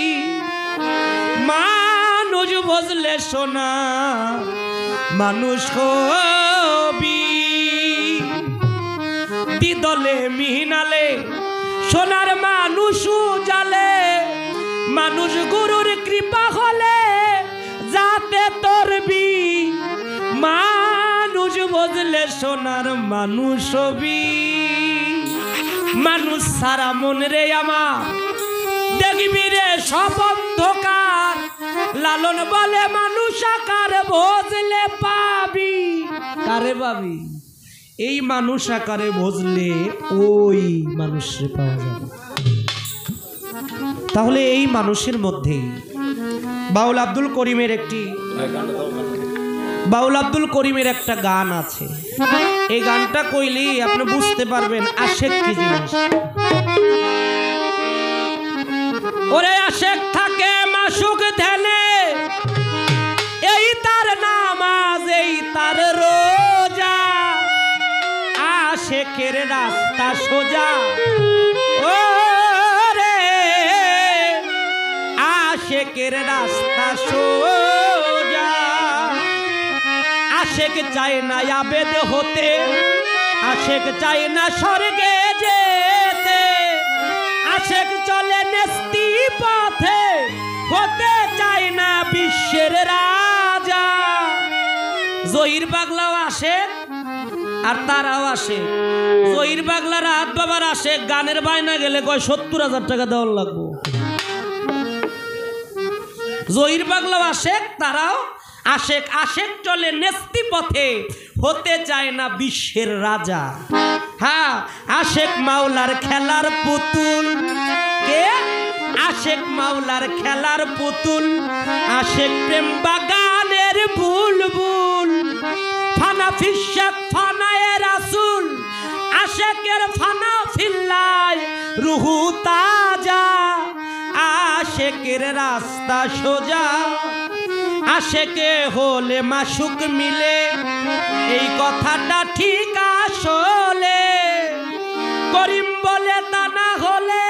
মানুষ ভজলে সোনা মানুষ হবি, দিদলে মিহিনালে সোনার মানুষ জালে, মানুষ গুরুর কৃপা হলে যাতে তরবি, মানুষ ভজলে সোনার মানুষ হবি। মানুষ সারা মন রে আমার দেখবি রে সব অন্ধকার, লালন বলে মানুষ আকার ভজলে পাবি। কারে পাবি? এই মানুষ আকারে ভজলে ওই মানুষে পাওয়া যাবে। তাহলে এই মানুষের মধ্যেই বাউল আব্দুল করিমের একটা গান আছে। এই গানটা কইলেই আপনি বুঝতে পারবেন আশেক কি জিনিস। ওরে আশেক থাকে মাসুক ধ্যানে, এই তার নামাজ, এই তার রোজা, আশেকের রাস্তা সোজা। ও আশেকের রাস্তা সোজা, আশেক চায় না আবেদ হতে, আশেক চায় না স্বর্গে যেতে, আশেক চলে নেস্তি পথে, হতে চায় না বিশ্বের রাজা। জহির পাগলাও আশেক আর তারাও আশেক। জহির পাগলার হাত বাবার আশেক, গানের বায়না গেলে কয় 70,000 টাকা দেওয়ার লাগবো। জহির পাগলাও আশেক, তারাও আশেক। আশেক চলে নেস্তি পথে, হতে চায় না বিশ্বের রাজা। হ্যাঁ, আশেক মাওলার খেলার পুতুল। কে? আশেক মাওলার খেলার পুতুল, আশেক প্রেম বাগানের বুলবুল। ফানা ফিশাক ফানায়ে রাসূল, আশেকের ফানা ফিল্লায় রুহু তাজা। আশেকের রাস্তা সোজা, আশেকে হলে মাসুক মিলে, এই কথাটা ঠিক আসলে। করিম বলে তা না হলে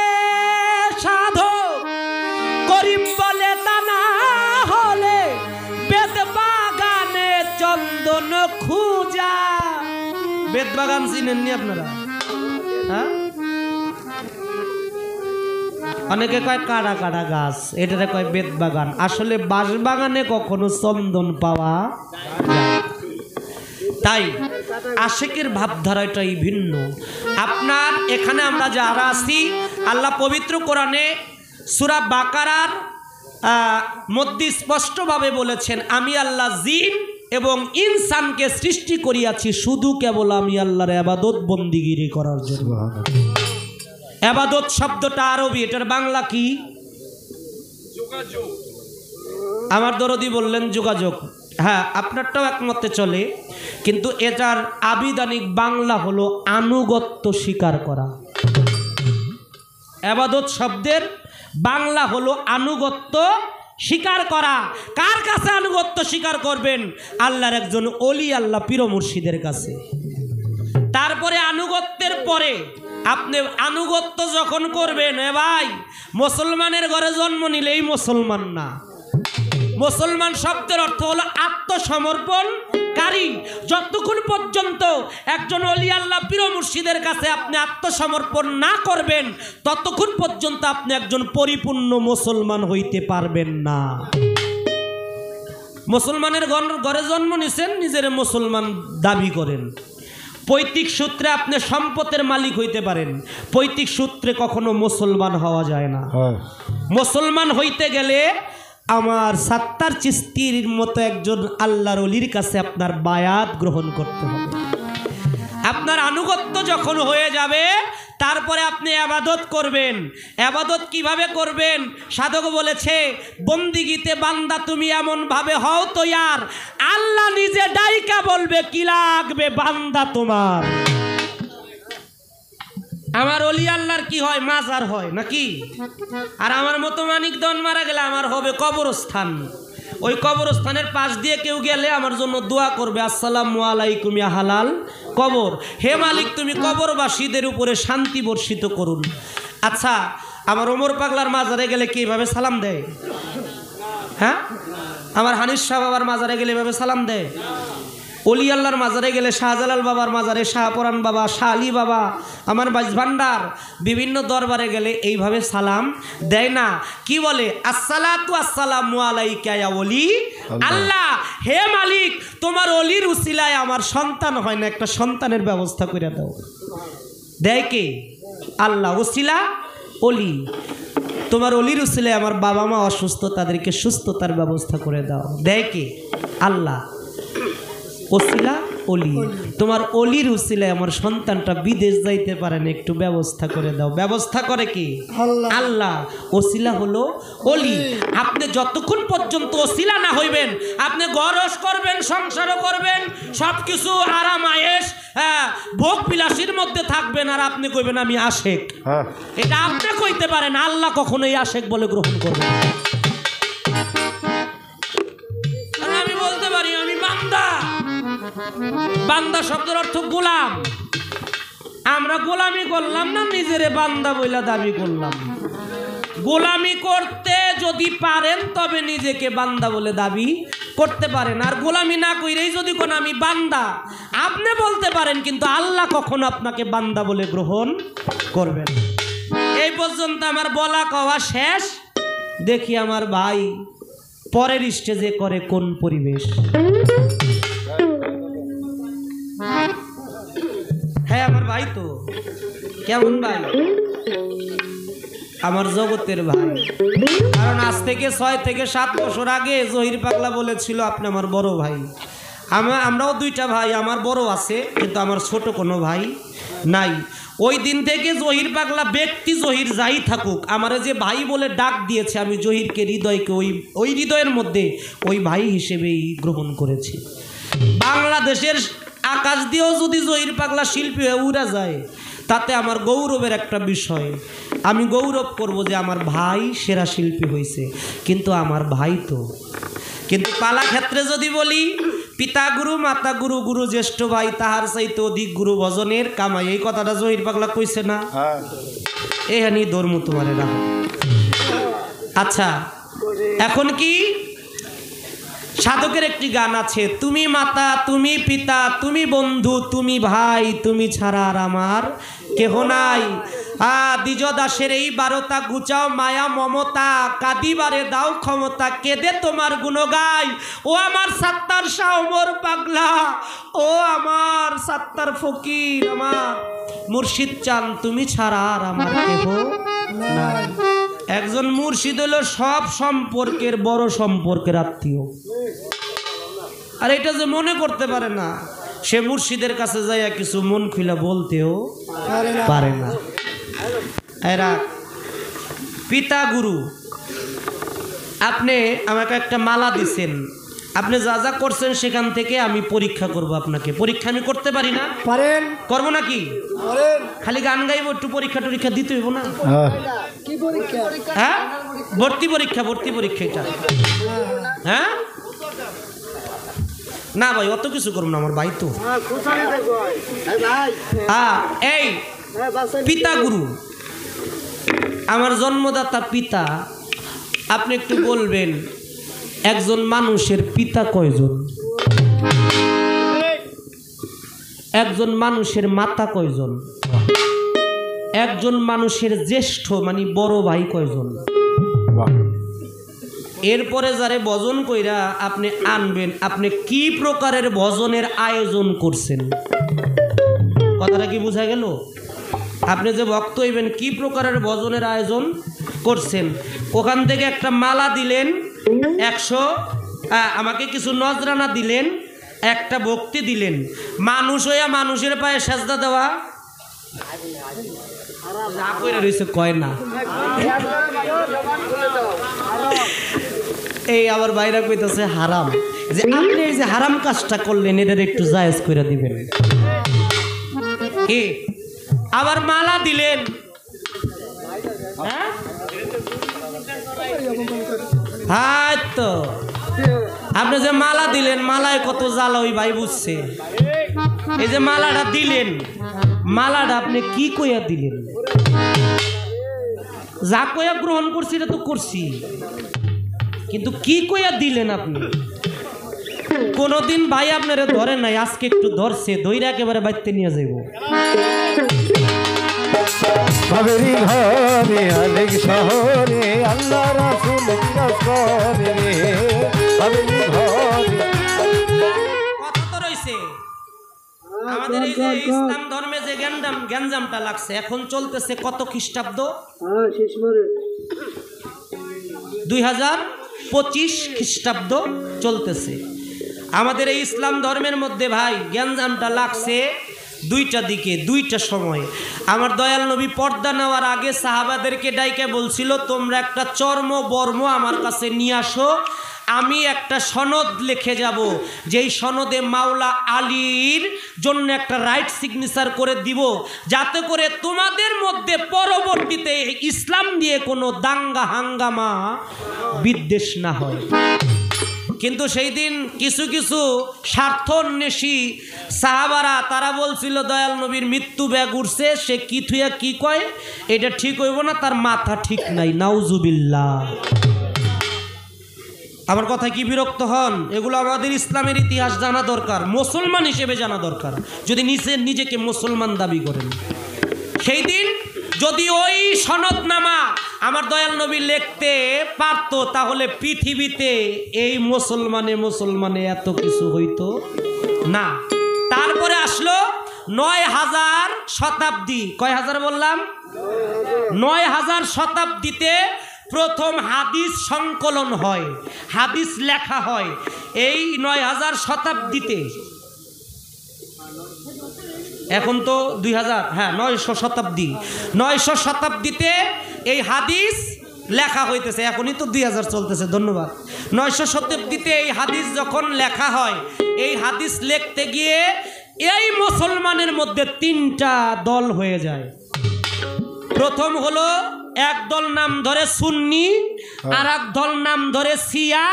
সাধক, করিম বলে তা না হলে বেদ বাগানে চন্দন খুঁজা। বেদ বাগান চিনেননি আপনারা? হ্যাঁ, অনেকে কয় কাড়া কাড়া গাছ, এটারে কয় বেদ বাগান। আসলে বাঁশ বাগানে কখনো চন্দন পাওয়া যায়। তাই আশেকের ভাবধারাটাই ভিন্ন। আপনার এখানে আমরা যারা আছি, আল্লাহ পবিত্র কোরআনে সূরা বাকারার মধ্যে স্পষ্টভাবে বলেছেন, আমি আল্লাহ জিন এবং ইনসানকে সৃষ্টি করিয়াছি শুধু কেবল আমি আল্লাহর ইবাদত বন্দিগিরি করার জন্য। ইবাদত শব্দটা আরবি, এটার বাংলা কি? আমার দরদি বললেন যোগাযোগ। হ্যাঁ, আপনারটাও একমতে চলে, কিন্তু এটার আবিধানিক বাংলা হলো আনুগত্য স্বীকার করা। ইবাদত শব্দের বাংলা হলো আনুগত্য স্বীকার করা। কার কাছে আনুগত্য স্বীকার করবেন? আল্লাহর একজন ওলি, আল্লাহ পীর মুর্শিদের কাছে। তারপরে আনুগত্যের পরে আপনি আনুগত্য যখন করবেন, এ ভাই, মুসলমানের ঘরে জন্ম নিলেই মুসলমান না। মুসলমান শব্দের অর্থ হলো আত্মসমর্পণকারী। যতক্ষণ পর্যন্ত একজন ওলি আল্লাহ পীর মুর্শিদের কাছে আপনি আত্মসমর্পণ না করবেন, ততক্ষণ পর্যন্ত আপনি একজন পরিপূর্ণ মুসলমান হইতে পারবেন না। মুসলমানের ঘরে জন্ম নিছেন, নিজের মুসলমান দাবি করেন। পৈতৃক সূত্রে আপনি সম্পদের মালিক হইতে পারেন, পৈতৃক সূত্রে কখনো মুসলমান হওয়া যায় না। মুসলমান হইতে গেলে আমার সাত্তার চিস্তির মতো একজন আল্লাহর ওলির কাছে আপনার বায়াত গ্রহণ করতে হবে। আপনার আনুগত্য যখন হয়ে যাবে, তারপরে আপনি ইবাদত করবেন। ইবাদত কিভাবে করবেন? সাধক বলেছে, বন্দিগিতে বান্দা তুমি এমন ভাবে হও তৈয়ার, আল্লাহ নিজে ডাইকা বলবে কি লাগবে বান্দা তোমার। আমার ওলি আল্লাহর কি হয়? মাজার হয় নাকি? আর আমার মতো মানিক দন মারা গেলে আমার হবে কবরস্থান। ওই কবরস্থানের পাশ দিয়ে কেউ গেলে আমার জন্য দোয়া করবে, আসসালামু আলাইকুম ইয়া হালাল কবর। হে মালিক, তুমি কবরবাসীদের উপরে শান্তি বর্ষিত করুন। আচ্ছা, আমার ওমর পাগলার মাজারে গেলে কিভাবে সালাম দেয়? হ্যাঁ, আমার হানিস শাহ বাবার মাজারে গেলে এভাবে সালাম দেয়। অলি আল্লাহর মাজারে গেলে শাহজালাল বাবার মাজারে শাহপরান বাবা, শাহ আলী বাবা, আমার বাইশ ভান্ডার, বিভিন্ন দরবারে গেলে এইভাবে সালাম দেয় না। কি বলে? আসসালাতু আসসালামু আলাইকা ইয়া ওলি আল্লাহ। হে মালিক, তোমার অলির উসিলায় আমার সন্তান হয় না, একটা সন্তানের ব্যবস্থা করে দাও। দেয় কে? আল্লাহ। উসিলা অলি। তোমার অলির উসিলায় আমার বাবা মা অসুস্থ, তাদেরকে সুস্থতার ব্যবস্থা করে দাও। দেয় কে? আল্লাহ। ওসিলা অলি। তোমার অলির উসিলায় আমার সন্তানটা বিদেশ যাইতে পারে না, একটু ব্যবস্থা করে দাও। ব্যবস্থা করে কি? আল্লাহ। ওসিলা হলো অলি। আপনি যতক্ষণ পর্যন্ত ওসিলা না হইবেন, আপনি গরস করবেন, সংসারও করবেন, সব কিছু আরাম আয়েশ, ভোগ বিলাসীর মধ্যে থাকবেন, আর আপনি কইবেন আমি আশেক। এটা আপনি কইতে পারেন, আল্লাহ কখনোই আশেক বলে গ্রহণ করবেন। আমি বলতে পারি আমি বান্দা। বান্দা শব্দের অর্থ গোলাম। আমরা গোলামি করলাম না, নিজেরে বান্দা বইলা দাবি করলাম। গোলামি করতে যদি পারেন তবে নিজেকে বান্দা বলে দাবি করতে পারেন। আর গোলামি না কইরেই যদি কোন আমি বান্দা আপনি বলতে পারেন, কিন্তু আল্লাহ কখনো আপনাকে বান্দা বলে গ্রহণ করবেন। এই পর্যন্ত আমার বলা কওয়া শেষ। দেখি আমার ভাই পরের স্টেজে করে কোন পরিবেশ। হ্যাঁ আমার ভাই তো কেমন ভাই, আমার জগতের ভাই। কারণ আজ থেকে 6 থেকে 7 বছর আগে জহির পাগলা বলেছিল আপনি আমার বড় ভাই। আমরাও 2টা ভাই, আমার বড় আছে কিন্তু আমার ছোট কোনো ভাই নাই। ওই দিন থেকে জহির পাগলা ব্যক্তি জহির যাই থাকুক, আমারে যে ভাই বলে ডাক দিয়েছে, আমি জহিরকে হৃদয়কে ওই হৃদয়ের মধ্যে ওই ভাই হিসেবেই গ্রহণ করেছি। বাংলাদেশের আকাশ দিয়েও যদি জহির পাগলা শিল্পী হয়ে উড়া যায়, তাতে আমার গৌরবের একটা বিষয়। আমি গৌরব করব যে আমার ভাই সেরা শিল্পী হয়েছে, কিন্তু আমার ভাই তো। কিন্তু পালা ক্ষেত্রে যদি বলি, পিতা গুরু মাতা গুরু গুরু জ্যেষ্ঠ ভাই তাহার চাইতে অধিক গুরু ভজনের কামাই, এই কথাটা জহির পাগলা কইছে না? এহানি ধর্ম তোমারে না। আচ্ছা, এখন কি সাধকের একটি গান আছে, তুমি মাতা তুমি পিতা তুমি বন্ধু তুমি ভাই, তুমি ছাড়া আর আমার কেহ নাই। দ্বিজ দাসের এই 12টা গুচাও মায়া মমতা, কাঁদিবারে দাও ক্ষমতা, কেঁদে তোমার গুণ গাই। ও আমার সাত্তার শাহ ওমর পাগলা, ও আমার সাত্তার ফকির, আমার মুর্শিদ চান, তুমি ছাড়া আর আমার কেহ নাই। একজন মুর্শিদ হলো সব সম্পর্কের বড় সম্পর্কের আত্মীয়। আর এটা যে মনে করতে পারে না, সে মুর্শিদের কাছে যাইয়া কিছু মন খুলে বলতেও পারে না। এরা পিতা গুরু, আপনি আমাকে একটা মালা দিছেন, আপনি যা যা করছেন সেখান থেকে আমি পরীক্ষা করব আপনাকে। পরীক্ষা আমি করতে পারি না? পারেন। করবো নাকি? খালি গান গাইবো, একটু পরীক্ষা টরীক্ষা দিতে হইব না? হ্যাঁ, ভর্তি পরীক্ষা, ভর্তি পরীক্ষা এটা। হ্যাঁ না ভাই, অত কিছু করব না, আমার ভাই তো। এই পিতা গুরু, আমার জন্মদাতা পিতা, আপনি একটু বলবেন একজন মানুষের পিতা কয়জন, একজন মানুষের মাতা কয়জন, একজন মানুষের জ্যেষ্ঠ মানে বড় ভাই কয়জন? এরপরে যারে ভজন কইরা আপনি আনবেন, আপনি কি প্রকারের ভজনের আয়োজন করছেন? কথাটা কি বোঝা গেল? আপনি যে ভক্ত হইবেন কি প্রকারের ভজনের আয়োজন করছেন। ওখান থেকে একটা মালা দিলেন 100, আমাকে কিছু নজরানা দিলেন, একটা ভক্তি দিলেন। মানুষ হইয়া মানুষের পায়ে সেজদা দেওয়া কয় না। এই আবার বাইরে কইতেছে হারাম। যে আপনি এই যে হারাম কাজটা করলেন, এটার একটু জায়েজ করে দিবেন। কি আবার মালা দিলেন, হ্যাঁ তো আপনি যে মালা দিলেন, মালায় কত জ্বালা ওই ভাই বুঝছে। এই যে মালাটা দিলেন, মালাটা আপনি কি কইয়া দিলেন? যা কইয়া গ্রহণ করছি এটা তো করছি, কিন্তু কি কইয়া দিলেন আপনি? কোনদিন ভাই আপনারা ধরেন নাই, আজকে একটু ধরছে, ধইরা একেবারে বাইতে নিয়ে যাইব। ভাবেরি ঘরে অনেক শহরে আল্লাহ রাসূল বিরাজ করে রে, ভাবেরি ঘরে কথা তো রইছে। আমাদের এই যে ইসলাম ধর্মে যে গ্যাঞ্জামটা লাগছে, এখন চলতেছে কত খ্রিস্টাব্দ? 2025 খ্রিস্টাব্দ চলতেছে। আমাদের এই ইসলাম ধর্মের মধ্যে ভাই গ্যাঞ্জামটা লাগছে 2টা দিকে, 2টা সময়। আমার দয়াল নবী পর্দা নেওয়ার আগে সাহাবাদেরকে ডাইকে বলছিল, তোমরা একটা চর্ম বর্ম আমার কাছে নিয়ে আসো, আমি একটা সনদ লিখে যাব, যেই সনদে মাওলা আলীর জন্য একটা রাইট সিগনেচার করে দিব, যাতে করে তোমাদের মধ্যে পরবর্তীতে ইসলাম দিয়ে কোনো দাঙ্গা হাঙ্গামা বিদ্বেষ না হয়। কিন্তু সেই দিন কিছু কিছু স্বার্থন্বেষী সাহাবারা তারা বলছিল, দয়াল নবীর মৃত্যু ব্যাগ উঠছে, সে কি থুয়া কি কয়, এটা ঠিক হইব না, তার মাথা ঠিক নাই, নাউজুবিল্লাহ। আমার কথা কি বিরক্ত হন? এগুলো আমাদের ইসলামের ইতিহাস জানা দরকার, মুসলমান হিসেবে জানা দরকার, যদি নিজেকে মুসলমান দাবি করেন। সেই দিন যদি ওই সনদনামা আমার দয়াল নবী লিখতে পারতো, তাহলে পৃথিবীতে এই মুসলমানে এত কিছু হইতো না। তারপরে আসলো ৯,০০০ শতাব্দী। কয় হাজার বললাম? ৯,০০০ শতাব্দীতে প্রথম হাদিস সংকলন হয়, হাদিস লেখা হয়। এই ৯,০০০ শতাব্দীতে, এখন তো ২০০০, হ্যাঁ ৯০০ শতাব্দী, ৯০০ শতাব্দীতে এই হাদিস লেখা হইতেছে। এখনই তো ২০০০ চলতেছে, ধন্যবাদ। ৯০০ শতাব্দীতে এই হাদিস যখন লেখা হয়, এই হাদিস লিখতে গিয়ে এই মুসলমানের মধ্যে ৩টা দল হয়ে যায়। প্রথম হলো এক দল নাম ধরে সুন্নি, আর এক দল নাম ধরে শিয়া,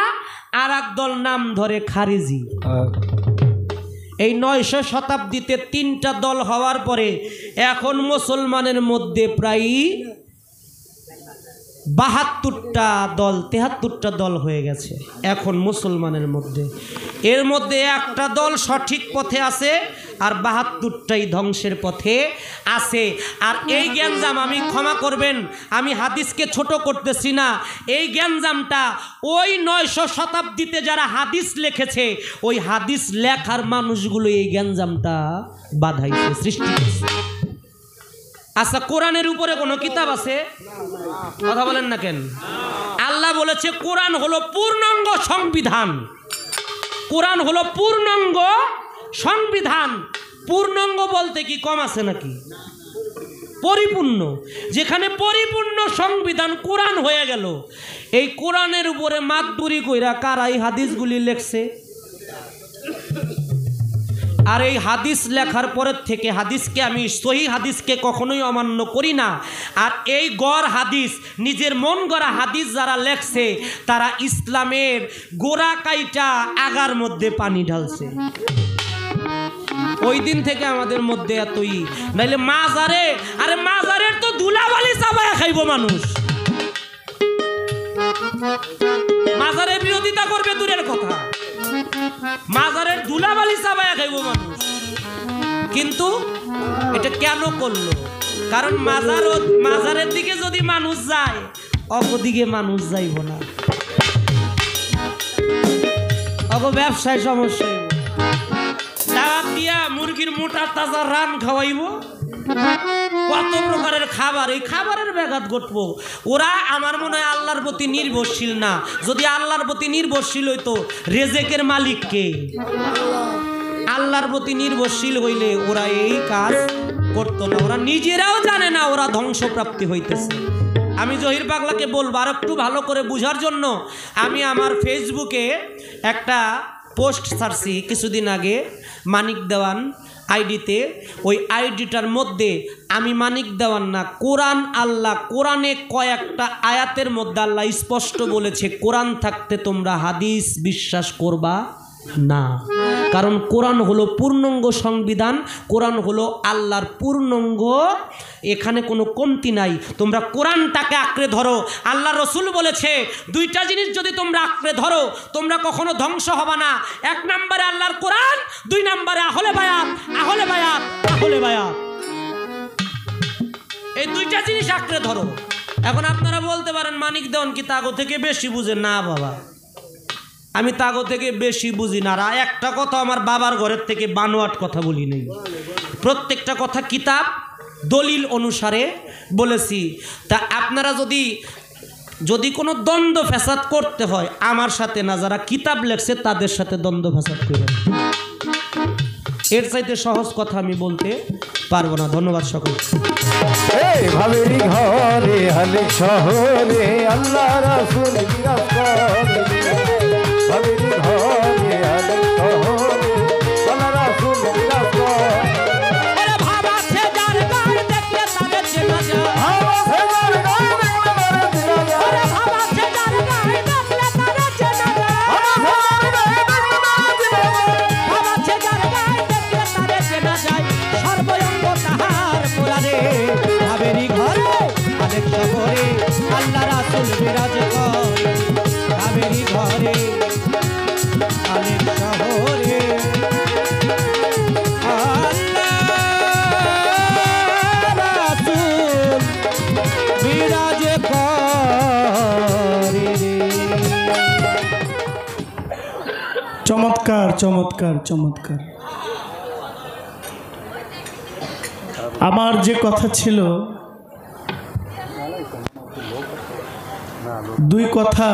আর এক দল নাম ধরে খারিজি। এই ৯০০ শতাব্দীতে ৩টা দল হওয়ার পরে এখন মুসলমানের মধ্যে প্রায় ৭২টা দল, ৭৩টা দল হয়ে গেছে এখন মুসলমানের মধ্যে। এর মধ্যে একটা দল সঠিক পথে আছে, আর ৭২টাই ধ্বংসের পথে আছে। আর এই জ্ঞানজাম, আমি ক্ষমা করবেন, আমি হাদিসকে ছোট করতেছি না, এই জ্ঞানজামটা ওই ৯০০ শতাব্দীতে যারা হাদিস লিখেছে, ওই হাদিস লেখার মানুষগুলো এই জ্ঞানজামটা বাধাইছে, সৃষ্টি করছে। আচ্ছা, কোরআনের উপরে কোনো কিতাব আছে? কথা বলেন না কেন? আল্লাহ বলেছে কোরআন হলো পূর্ণাঙ্গ সংবিধান। কোরআন হলো পূর্ণাঙ্গ সংবিধান। পূর্ণাঙ্গ বলতে কি কম আছে নাকি? পরিপূর্ণ। যেখানে পরিপূর্ণ সংবিধান কোরআন হয়ে গেল, এই কোরআনের উপরে মাতবুরি কইরা কারা এই হাদিসগুলি লেখছে? আর এই হাদিস লেখার পরের থেকে, হাদিসকে আমি সহি হাদিসকে কখনোই অমান্য করি না। আর এই গড় হাদিস, নিজের মন গড়া হাদিস যারা লেখছে, তারা ইসলামের গোড়া কাইটা আগার মধ্যে পানি ঢালছে। ওই দিন থেকে আমাদের মধ্যে এতই, নাইলে মাজারে, আরে মাজারের তো ধুলাবালি চাবায়া খাইব মানুষ। মাজারের বিরোধিতা করবে দূরের কথা, মাজারের ধুলাবালি চাবায়া খাইব মানুষ। কিন্তু এটা কেন করলো? কারণ মাজারের দিকে যদি মানুষ যায়, অপদিকে মানুষ যাইব না, ব্যবসায় সমস্যা হইব। দাওয়াত দিয়া মুরগির মোটা তাজা রান খাওয়াইব, কত প্রকারের খাবার, এই খাবারের ব্যাঘাত ঘটবো। ওরা আমার মনে হয় আল্লাহর প্রতি নির্ভরশীল না। যদি আল্লাহর প্রতি নির্ভরশীল হইতো, রেজেকের মালিক কে? আল্লাহর প্রতি নির্ভরশীল হইলে ওরা এই কাজ করতো না। ওরা নিজেরাও জানে না ওরা ধ্বংসপ্রাপ্তি হইতেছে। আমি জহির পাগলাকে বলবো, আর একটু ভালো করে বুঝার জন্য, আমি আমার ফেসবুকে একটা পোস্ট ছাড়ছি কিছুদিন আগে, মানিক দেওয়ান আইডিতে। ওই আইডিটার মধ্যে আমি মানিক দেওয়ান না, কোরআন, আল্লাহ কোরআনে কয়েকটা আয়াতের মধ্যে আল্লাহ স্পষ্ট বলেছে, কোরআন থাকতে তোমরা হাদিস বিশ্বাস করবা না। কারণ কোরআন হলো পূর্ণাঙ্গ সংবিধান, কোরআন হলো আল্লাহর পূর্ণাঙ্গ, এখানে কোনো কমতি নাই। তোমরা কোরআনটাকে আঁকড়ে ধরো। আল্লাহ রসুল বলেছে, দুইটা জিনিস যদি তোমরা আঁকড়ে ধরো, তোমরা কখনো ধ্বংস হবে না। এক নম্বরে আল্লাহর কোরআন, দুই নম্বরে আহলে বায়াত, আহলে বায়াত, আহলে বায়াত। এই দুইটা জিনিস আঁকড়ে ধরো। এখন আপনারা বলতে পারেন, মানিক দেওয়ান কি তাগো থেকে বেশি বুঝে? না বাবা, আমি তাগো থেকে বেশি বুঝি না। আর একটা কথা আমার বাবার ঘরের থেকে বানোয়াট কথা বলি নেই, প্রত্যেকটা কথা কিতাব দলিল অনুসারে বলেছি। তা আপনারা যদি কোনো দ্বন্দ্ব ফ্যাসাদ করতে হয়, আমার সাথে না, যারা কিতাব লেখছে তাদের সাথে দ্বন্দ্ব ফ্যাসাদ করেন। এর চাইতে সহজ কথা আমি বলতে পারবো না। ধন্যবাদ সকল। ভাবেরি ঘরে হালে শহরে আল্লাহ রাসূল বিরাজ করে। ভাবেরি ঘরে হালে শহরে আল্লাহ রাসূল বিরাজ করে। ওরে ভাবা সে যার গায় দেখলে তারে চেনা যায়। ওরে ভাবা সে যার গায় দেখলে তারে চেনা যায়। ভাবা সে যার গায় দেখলে তারে চেনা যায়। সর্বঙ্গ তাহার পোড়ারে, ভাবেরি ঘরে আলেক শহরে আল্লাহ রাসূল বিরাজ করে। ভাবেরি চমৎকার চমৎকার চমৎকার। আমার যে কথা ছিল, দুই কথা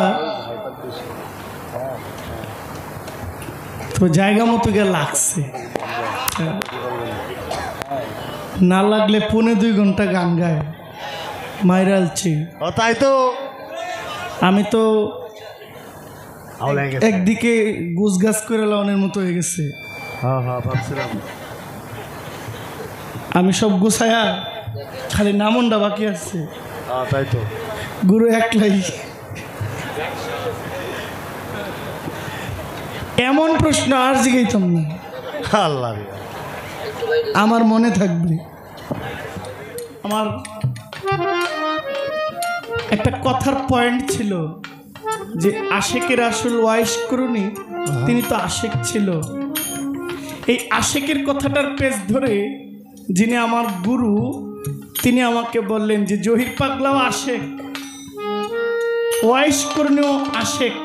তো জায়গা মতো গিয়ে লাগছে, না লাগলে 1.5-2 ঘন্টা গান গায় মাইরালছি। তাই তো আমি তো একদিকে গুছগাছ করে লাউনের মতো হয়ে গেছে। হ্যাঁ হ্যাঁ ভাবছিলাম আমি সব গুছায়া খালি নামনটা বাকি আছে। তাই তো গুরু একলাই। এমন প্রশ্ন আর জিগাইতাম না, আল্লাহ আমার মনে থাকবে। আমার একটা কথার পয়েন্ট ছিল যে আশেকের আসল ওয়াইস করুনি, তিনি তো আশেক ছিল। এই আশেকের কথাটার পেজ ধরে যিনি আমার গুরু, তিনি আমাকে বললেন যে জহির পাগলাও আশেক, ওয়াইস করুনিও আশেক।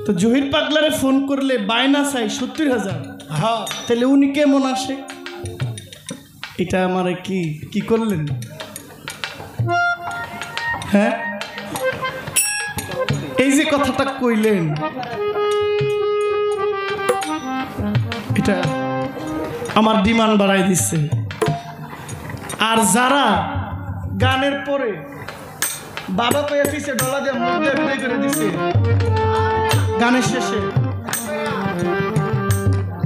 তো জহির পাগলারে ফোন করলে বায়না চাই 70,000। হ্যাঁ তাহলে উনি কেমন আসে? এটা আমার কি করলেন? হ্যাঁ, এই যে কথাটা কইলেন, এটা আমার ডিমান্ড বাড়াই দিচ্ছে। আর যারা গানের পরে বাবা কয়ে পিছে ডলা দিয়ে মুখ দিয়ে বিদায় করে দিছে গানের শেষে,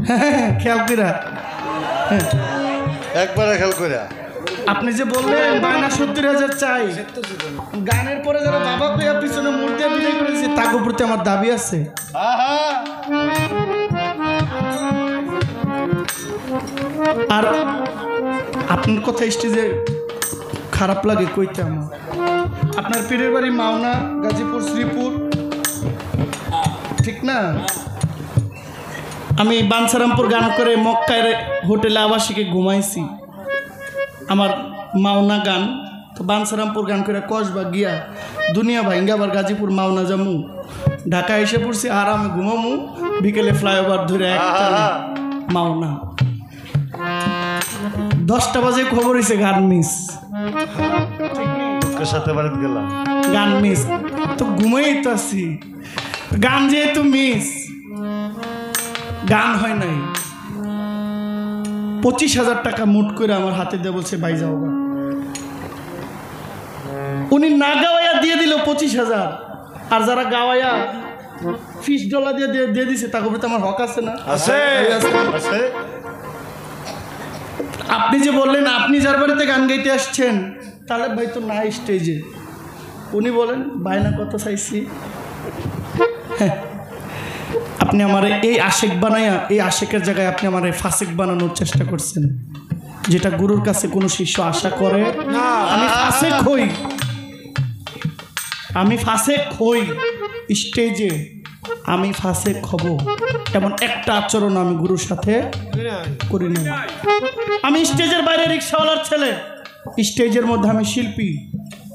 হ্যাঁ খেয়াল কইরা, হ্যাঁ একবারে খেল করে আপনি যে বললেন বায়না 70,000 চাই, গানের পরে যারা বাবা পেয়ে পিছনে মূর্তি বিদায় করেছে তার প্রতি আমার দাবি আছে। আর আপনার কথা স্টেজে খারাপ লাগে কইতে আমার। আপনার পীরের বাড়ি মাওনা, গাজীপুর, শ্রীপুর, ঠিক না? আমি বাঞ্ছারামপুর গান করে মক্কায় হোটেলে আবাসিকে ঘুমাইছি। আমার মাওনা গান তো বাঞ্ছারামপুর গান করে কসবা গিয়া দুনিয়া ভাঙ্গা আবার গাজীপুর মাওনা যামু, ঢাকা এসে পড়ছি আর আমি ঘুমামু, বিকেলে ফ্লাইওভার ধরে একটা মাওনা। 10টা বাজে খবর হয়েছে গান মিস, সাথে বাড়িতে গেলাম গান মিস, তো ঘুমাই তো আছি, গান যেহেতু মিস, গান হয় নাই। 25,000 টাকা মুট করে আমার হাতে দিয়ে বলছে বাই যাও। উনি না গাওয়াইয়া দিয়ে দিল 25,000, আর যারা গাওয়াইয়া ফিস ডলা দিয়ে দিয়ে দিছে তাকে বলতে আমার হক আছে না? আছে আছে। আপনি যে বললেন আপনি যার বাড়িতে গান গাইতে আসছেন, তাহলে ভাই তো না স্টেজে, উনি বলেন বায়না কত চাইছি। হ্যাঁ, আপনি আমার এই আশেক বানাইয়া, এই আশেকের জায়গায় আপনি আমার ফাসেক বানানোর চেষ্টা করছেন, যেটা গুরুর কাছে কোনো শিষ্য আশা করে না। আমি ফাসেক হই, আমি ফাসেক হই স্টেজে, আমি ফাসেক হব এমন একটা আচরণ আমি গুরুর সাথে করি না। আমি স্টেজের বাইরে রিক্সাওয়ালার ছেলে, স্টেজের মধ্যে আমি শিল্পী।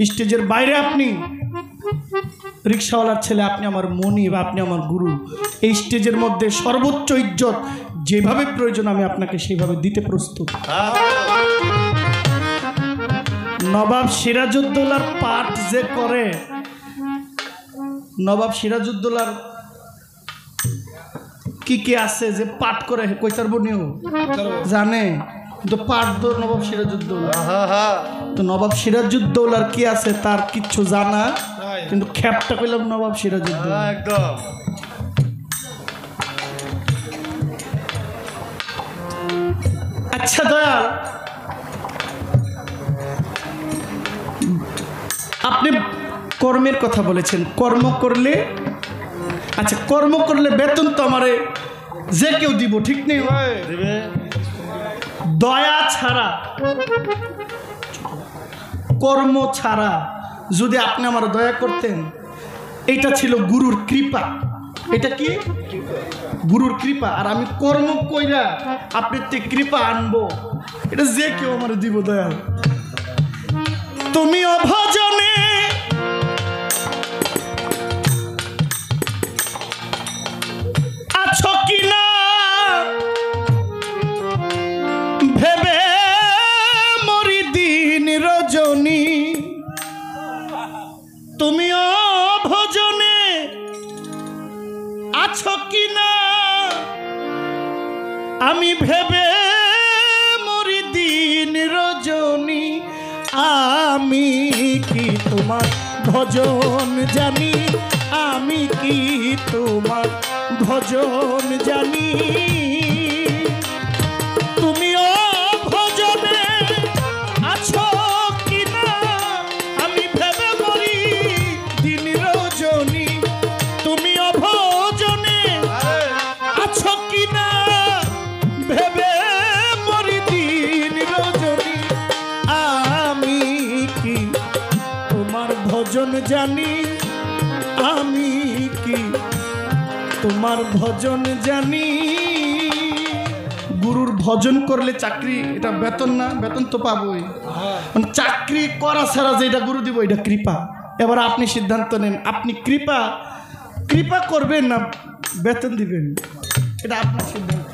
স্টেজের বাইরে আপনি রিক্সাওয়ালার ছেলে, আপনি আমার মনি বা আপনি আমার গুরু। এই স্টেজের মধ্যে সর্বোচ্চ ইজ্জত যেভাবে প্রয়োজন আমি আপনাকে সেইভাবে দিতে প্রস্তুত। নবাব সিরাজউদ্দৌলার পাঠ যে করে, নবাব সিরাজউদ্দৌলার কি আছে যে পাঠ করে কইতার বনিও জানে, তো পাঠ তো নবাব সিরাজউদ্দৌলা। তো নবাব সিরাজউদ্দৌলার কি আছে তার কিচ্ছু জানা, কিন্তু খ্যাপটা কইলাম নবাব সিরাজউদ্দৌলা একদম। আচ্ছা দয়াল, আপনি কর্মের কথা বলেছেন, কর্ম করলে, আচ্ছা কর্ম করলে বেতন তো আমারে যে কেউ দিব, ঠিক নেই? দয়া ছাড়া, কর্ম ছাড়া যদি আপনি আমার দয়া করতেন, এটা ছিল গুরুর কৃপা। এটা কি? গুরুর কৃপা। আর আমি কর্ম কইরা আপনার তে কৃপা আনবো, এটা যে কেউ আমার দিব দয়াল। তুমি অভজনে তুমিও ভজনে আছো কিনা আমি ভেবে মরি দিন রজনী আমি কি তোমার ভজন জানি আমি কি তোমার ভজন জানি তুমিও ভজনে আছো কিনা আমি ভেবে মরি দিন রজনী তুমিও ভজনে আছো কিনা ভেবে মরি দিন রজনী আমি কি তোমার ভজন জানি আমি কি তোমার ভজন জানি গুরুর ভজন করলে চাকরি এটা বেতন না বেতন তো পাবোই মানে চাকরি করা ছাড়া যেটা গুরু দিব এটা কৃপা এবার আপনি সিদ্ধান্ত নেন আপনি কৃপা কৃপা করবেন না বেতন দিবেন এটা আপনার সিদ্ধান্ত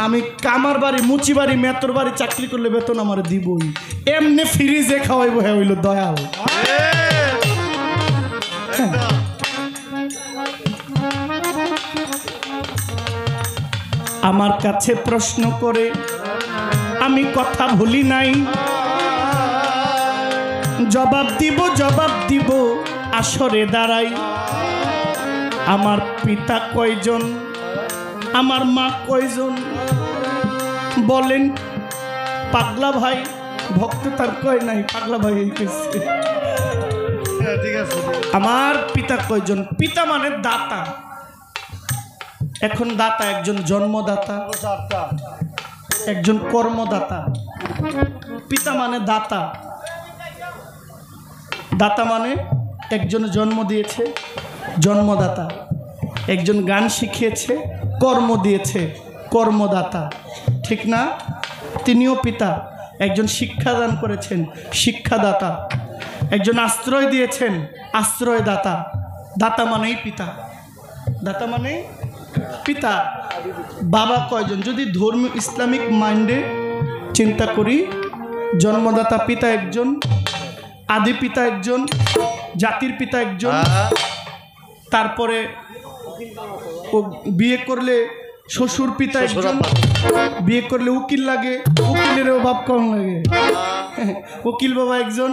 আমি কামার বাড়ি মুচি বাড়ি মেতর বাড়ি চাকরি করলে বেতন আমার দিবই এমনি ফ্রিজে খাওয়াইবো হ্যাঁ হইল দয়াল আমার কাছে প্রশ্ন করে আমি কথা ভুলি নাই জবাব দিব আসরে দাঁড়াই আমার পিতা কয়জন আমার মা কয়জন বলেন পাগলা ভাই ভক্ত তার কয় নাই পাগলা ভাই কইছে আমার পিতা কয়জন পিতা মানে দাতা এখন দাতা একজন জন্মদাতা একজন কর্মদাতা পিতা মানে দাতা দাতা মানে একজন জন্ম দিয়েছে জন্মদাতা একজন গান শিখিয়েছে কর্ম দিয়েছে কর্মদাতা ঠিক না তিনিও পিতা একজন শিক্ষাদান করেছেন শিক্ষাদাতা একজন আশ্রয় দিয়েছেন আশ্রয়দাতা দাতা মানেই পিতা দাতা মানে পিতা বাবা কয়জন যদি ধর্মীয় ইসলামিক মাইন্ডে চিন্তা করি জন্মদাতা পিতা একজন আদি পিতা একজন জাতির পিতা একজন তারপরে ও বিয়ে করলে শ্বশুর পিতা একজন বিয়ে করলে উকিল লাগে উকিলের অভাব কম লাগে উকিল বাবা একজন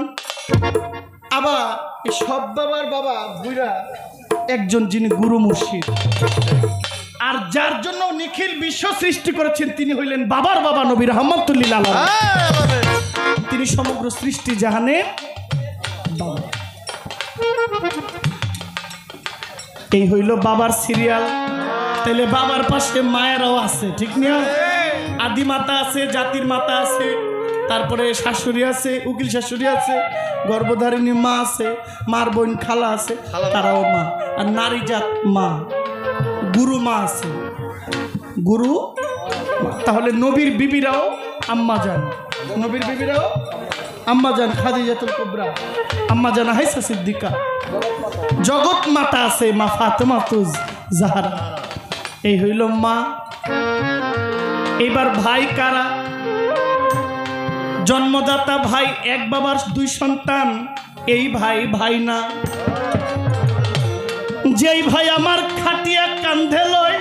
আবার এই সব বাবার বাবা বুইরা একজন যিনি গুরু মুর্শিদ আর যার জন্য নিখিল বিশ্ব সৃষ্টি করেছেন তিনি হইলেন বাবার বাবা নবী রহমতুল্লাহ আলাইহি তিনি সমগ্র সৃষ্টি জাহানের বাবা এই হইল বাবার সিরিয়াল তাহলে বাবার পাশে মায়েরাও আছে ঠিক না আদি মাতা আছে জাতির মাতা আছে তারপরে শাশুড়ি আছে উকিল শাশুড়ি আছে গর্ভধারিণী মা আছে মার বোন খালা আছে তারাও মা আর নারী জাত মা গুরু মা আছে গুরু তাহলে নবীর বিবিরাও আম্মা যান নবীর বিবিরাও আম্মা যান খাদিজাতুল কুবরা আম্মা জান আয়েশা সিদ্দিকা জগৎ মাতা আছে মা ফাতেমাতুজ জাহরা এই হইল মা এবার ভাই কারা জন্মদাতা ভাই এক বাবার দুই সন্তান এই ভাই ভাই না যেই ভাই আমার খাটিয়া কান্ধে লয়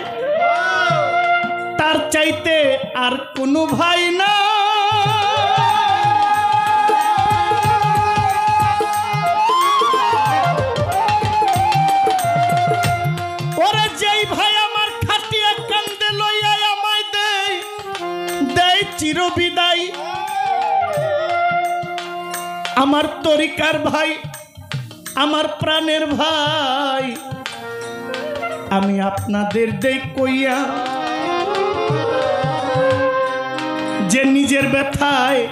তার চাইতে আর কোনো ভাই না ওরে যেই ভাই আমার খাটিয়া কান্ধে লইয়া আমায় দেয় চিরবিদায় আমার তরিকার ভাই আমার প্রাণের ভাই আমি আপনাদের দেই কইয়া যে নিজের ব্যথায়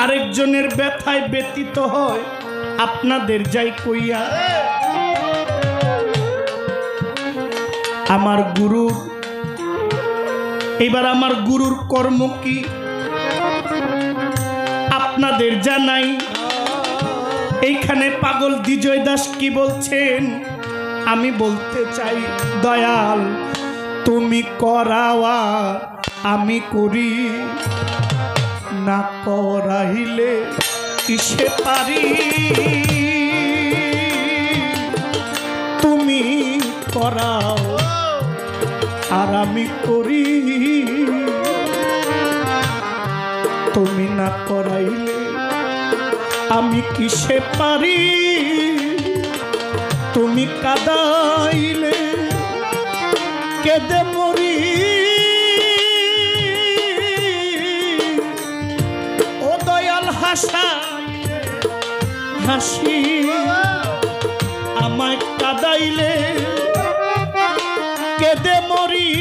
আরেকজনের ব্যথায় ব্যতীত হয় আপনাদের যাই কইয়া আমার গুরু এবার আমার গুরুর কর্ম কি আপনাদের জানাই এইখানে পাগল বিজয় দাস কি বলছেন আমি বলতে চাই দয়াল তুমি করাওয়া আমি করি না করাইলে কিসে পারি করাও আর আমি করি, তুমি না করাইলে আমি কিসে পারি, তুমি কাঁদাইলে কেঁদে মরি, ও দয়াল হাসাইলে হাসি, আমায় কাঁদাইলে কেঁদে মরি,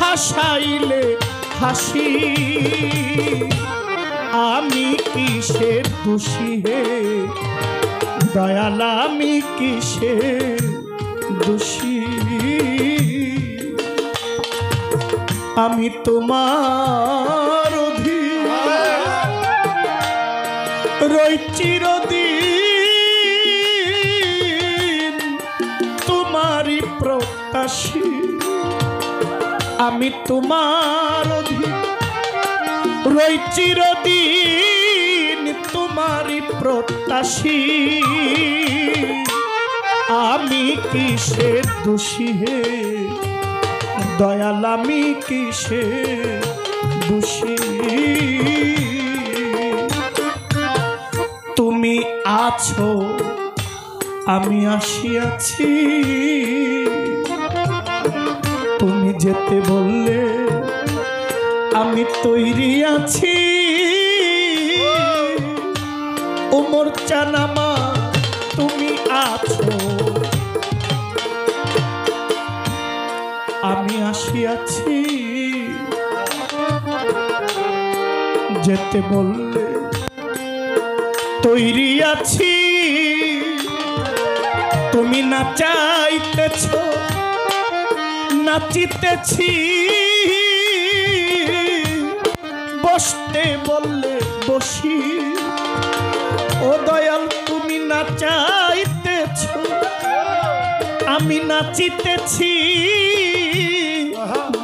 হাসাইলে হাসি, আমি কিসের দোষী হে দয়াল, আমি কিসের দোষী, আমি তোমার অধীন রই চিরদিন, তোমারই প্রত্যাশী, আমি তোমার অধীন রই চিরদিন, তোমারই প্রত্যাশী, আমি কিসের দোষী হে দয়াল, আমি কিসের দোষী, তুমি আছো আমি আসিয়াছি, তুমি যেতে বললে আমি তৈরি আছি, ওমর চানামা তুমি আছো আমি আসিয়াছি, যেতে বললে তৈরি আছি, তুমি না চাইতেছ নাচিতেছি, বসতে বললে বসি, ও দয়াল তুমি না চাইতেছ আমি নাচিতেছি,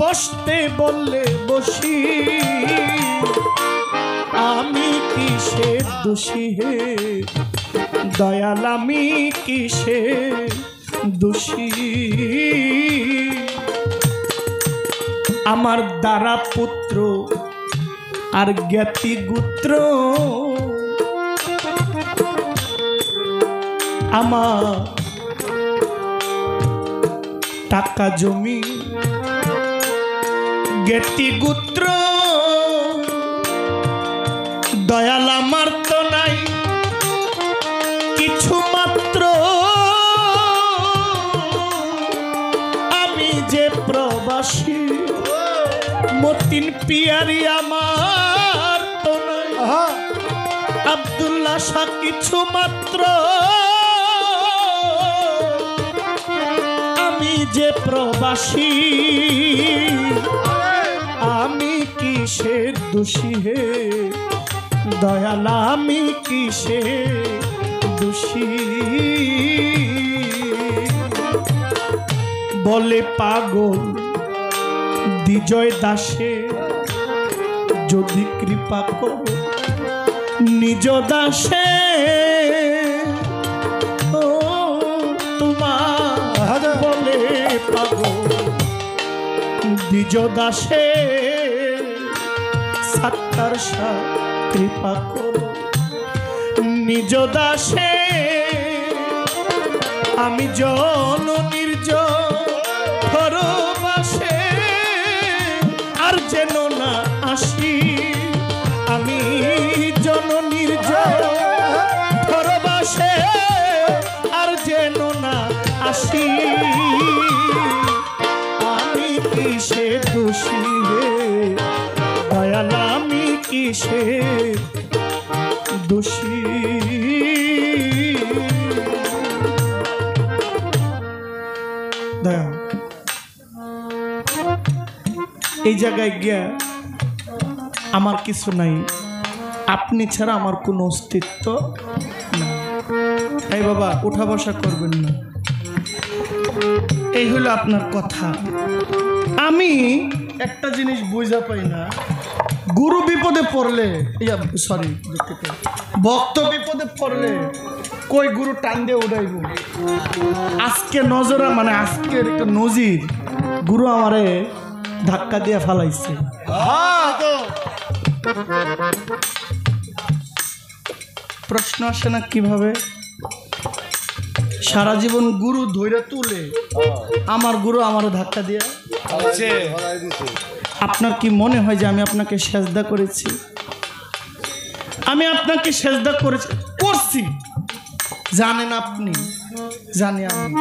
বসতে বললে বসি, আমি কিসের দোষী হে দয়াল, আমি কিসের দোষী, আমার দ্বারা পুত্র আর জ্ঞাতি গোত্র, আমার টাকা জমি জ্ঞাতি গোত্র, দয়াল আমার তো নাই কিছু মাত্র, আমি যে প্রবাসী মতিন পিয়ারি আমার তো নাই, আব্দুল্লাহ শাহ কিছু মাত্র, আমি যে প্রবাসী, আমি কিসের দোষী হে দয়াল, আমি কিসের দোষী, বলে পাগল বিজয় দাসে যদি কৃপা করো নিজ দাসে, ও তোমার বলে পাগল দ্বিজ দাসে, সাত্তার শাহ কৃপা করো নিজ দাসে, আমি জন নির্জনবাসে আর যেন না আসি, আমি জন নির্জনবাসে আর যেন না আসি, আমি কিসের দোষী রে দয়াল, আমি কিসের দোষী, এই জায়গায় গিয়া আমার কিছু নাই, আপনি ছাড়া আমার কোনো অস্তিত্ব নাই। এই বাবা উঠা বসা করবেন না, এই হলো আপনার কথা। আমি একটা জিনিস বুঝা পাই না, গুরু বিপদে পড়লে, সরি ভক্ত বিপদে পড়লে কই গুরু টান দিয়ে উড়াইব। আজকে নজরা মানে আজকের একটা নজির, গুরু আমারে ধাক্কা দিয়ে ফালাইছে। প্রশ্ন আসে না কিভাবে সারা জীবন গুরু ধইরা তুলে আমার গুরু আমারে ধাক্কা দিয়ে। আপনার কি মনে হয় যে আমি আপনাকে সেজদা করেছি? আমি আপনাকে সেজদা করছি জানেন আপনি, জানি আমি।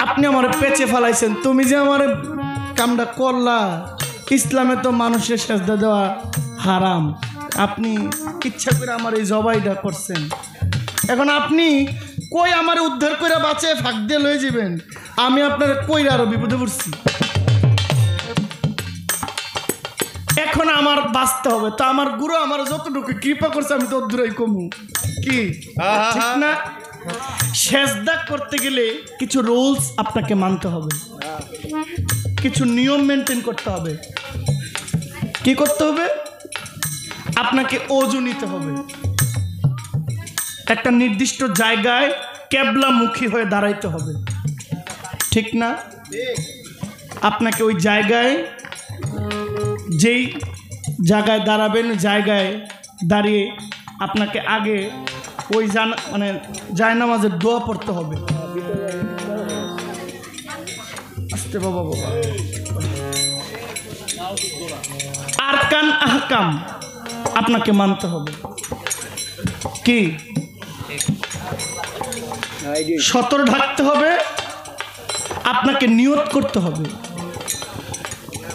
আপনি আমারে পেঁচে ফেলাইছেন। তুমি যে আমার কামটা করলা, ইসলামে তো মানুষের সেজদা দেওয়া হারাম। আপনি ইচ্ছা করে আমার এই জবাইটা করছেন। এখন আপনি কই আমার উদ্ধার করে বাঁচে ফাঁক দিয়ে লয়ে যাবেন, আমি আপনার কইরা আরো বিপদে পড়ছি। এখন আমার বাঁচতে হবে, তো আমার গুরু আমার যতটুকু কৃপা করছে আমি তো দূরাই কমু কি ঠিক না? সেজদা করতে গেলে কিছু রুলস আপনাকে মানতে হবে, কিছু নিয়ম মেনটেন করতে হবে। কি করতে হবে? আপনাকে ওযু নিতে হবে, একটা নির্দিষ্ট জায়গায় কেবলামুখী হয়ে দাঁড়াইতে হবে, ঠিক না? আপনাকে ওই জায়গায়, যেই জায়গায় দাঁড়াবেন জায়গায় দাঁড়িয়ে আপনাকে আগে ওই মানে জায়নামাজের দোয়া পড়তে হবে। আস্তে বাবা বাবা। আরকান আহকাম আপনাকে মানতে হবে। কি? সতর ঢাকতে হবে, আপনাকে নিয়ত করতে হবে,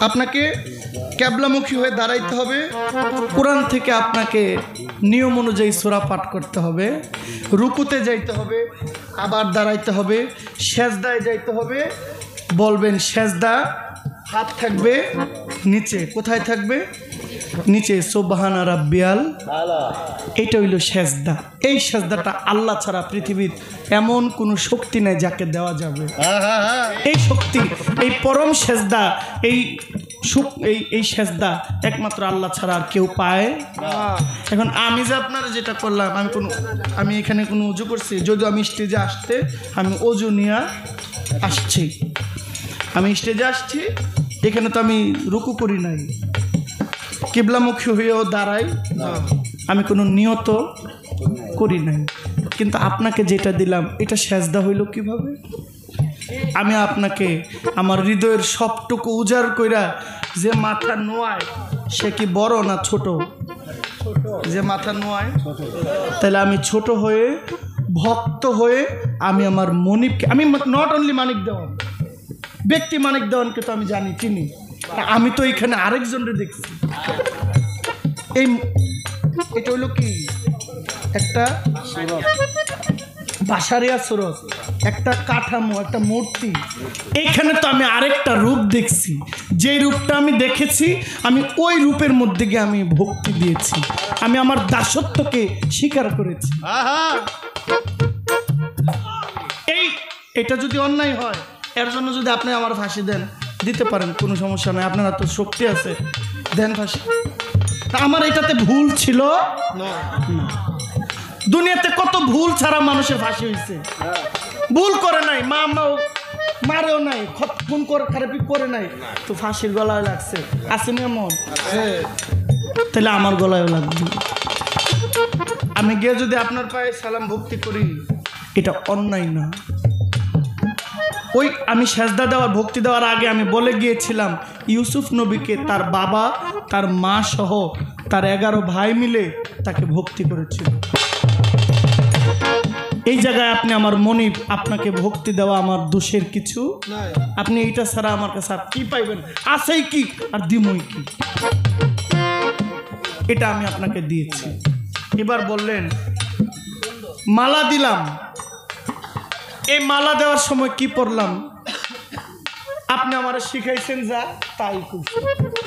আপনাকে কেবলামুখী হয়ে দাঁড়াইতে হবে, কোরআন থেকে আপনাকে নিয়ম অনুযায়ী সূরা পাঠ করতে হবে, রুকুতে যাইতে হবে, আবার দাঁড়াইতে হবে, সেজদায় যাইতে হবে। বলবেন সেজদা, হাত থাকবে নিচে। কোথায় থাকবে? নিচে। সুবহানা রাব্বিয়াল আলা। এটা হইল সেজদা। এই সেজদাটা আল্লাহ ছাড়া পৃথিবীর এমন কোনো শক্তি নেই যাকে দেওয়া যাবে। এই শক্তি, এই পরম সেজদা, এই সেজদা একমাত্র আল্লাহ ছাড়া আর কেউ পায় না। এখন আমি যে আপনারা যেটা করলাম, আমি এখানে কোনো ওযু করছি? যদি আমি স্টেজে আসতে, আমি ওযু নিয়ে আসছি, আমি স্টেজে আসছি, এখানে তো আমি রুকু করি নাই, কিবলামুখী হয়েও দাঁড়াই, আমি কোনো নিয়ত করি নাই। কিন্তু আপনাকে যেটা দিলাম এটা সেজদা হইল কিভাবে? আমি আপনাকে আমার হৃদয়ের সবটুকু উজাড় কইরা, যে মাথা নোয়ায় সে কি বড় না ছোট? যে মাথা নোয়ায়, তাহলে আমি ছোট হয়ে ভক্ত হয়ে আমি আমার মনিবকে, আমি নট অনলি মানিক দেওয়ান, ব্যক্তি মানিক দেওয়ানকে তো আমি জানি, চিনি। আমি তো এখানে আরেকজনকে দেখছি। এটা হইল কি? একটা বাসারিয়া সুরজ, একটা কাঠামো, একটা মূর্তি। এইখানে তো আমি আরেকটা রূপ দেখছি। যে রূপটা আমি দেখেছি, আমি ওই রূপের মধ্যে গিয়ে আমি ভক্তি দিয়েছি, আমি আমার দাসত্বকে স্বীকার করেছি। এটা যদি অন্যায় হয়, এর জন্য যদি আপনি আমার ফাঁসি দেন, দিতে পারেন, কোনো সমস্যা নয়, আপনারা তো শক্তি আছে, দেন ফাঁসি। আমার এটাতে ভুল ছিল না। দুনিয়াতে কত ভুল ছাড়া মানুষের ফাঁসি হয়েছে। ভুল করে নাই, মা মারেও নাই, খুন করে খারাপি করে নাই, তো ফাঁসির গলায় লাগছে। আসেনি এমন? তাহলে আমার গলায়ও লাগবে। আমি গিয়ে যদি আপনার পায়ে সালাম ভক্তি করি, এটা অন্যায় না। ওই আমি সেজদা দেওয়ার, ভক্তি দেওয়ার আগে আমি বলে গিয়েছিলাম, ইউসুফ নবীকে তার বাবা, তার মা সহ তার 11 ভাই মিলে তাকে ভক্তি করেছিল। এই জায়গায় আপনি আমার মনিব, আপনাকে ভক্তি দেওয়া আমার দোষের কিছু। আপনি এইটা ছাড়া আমার কাছে আর কি পাইবেন? আছেই কি আর দিমই কি? এটা আমি আপনাকে দিয়েছি। এবার বললেন মালা দিলাম, এই মালা দেওয়ার সময় কি পড়লাম? আপনি আমারে শিখাইছেন যা তাই করছি।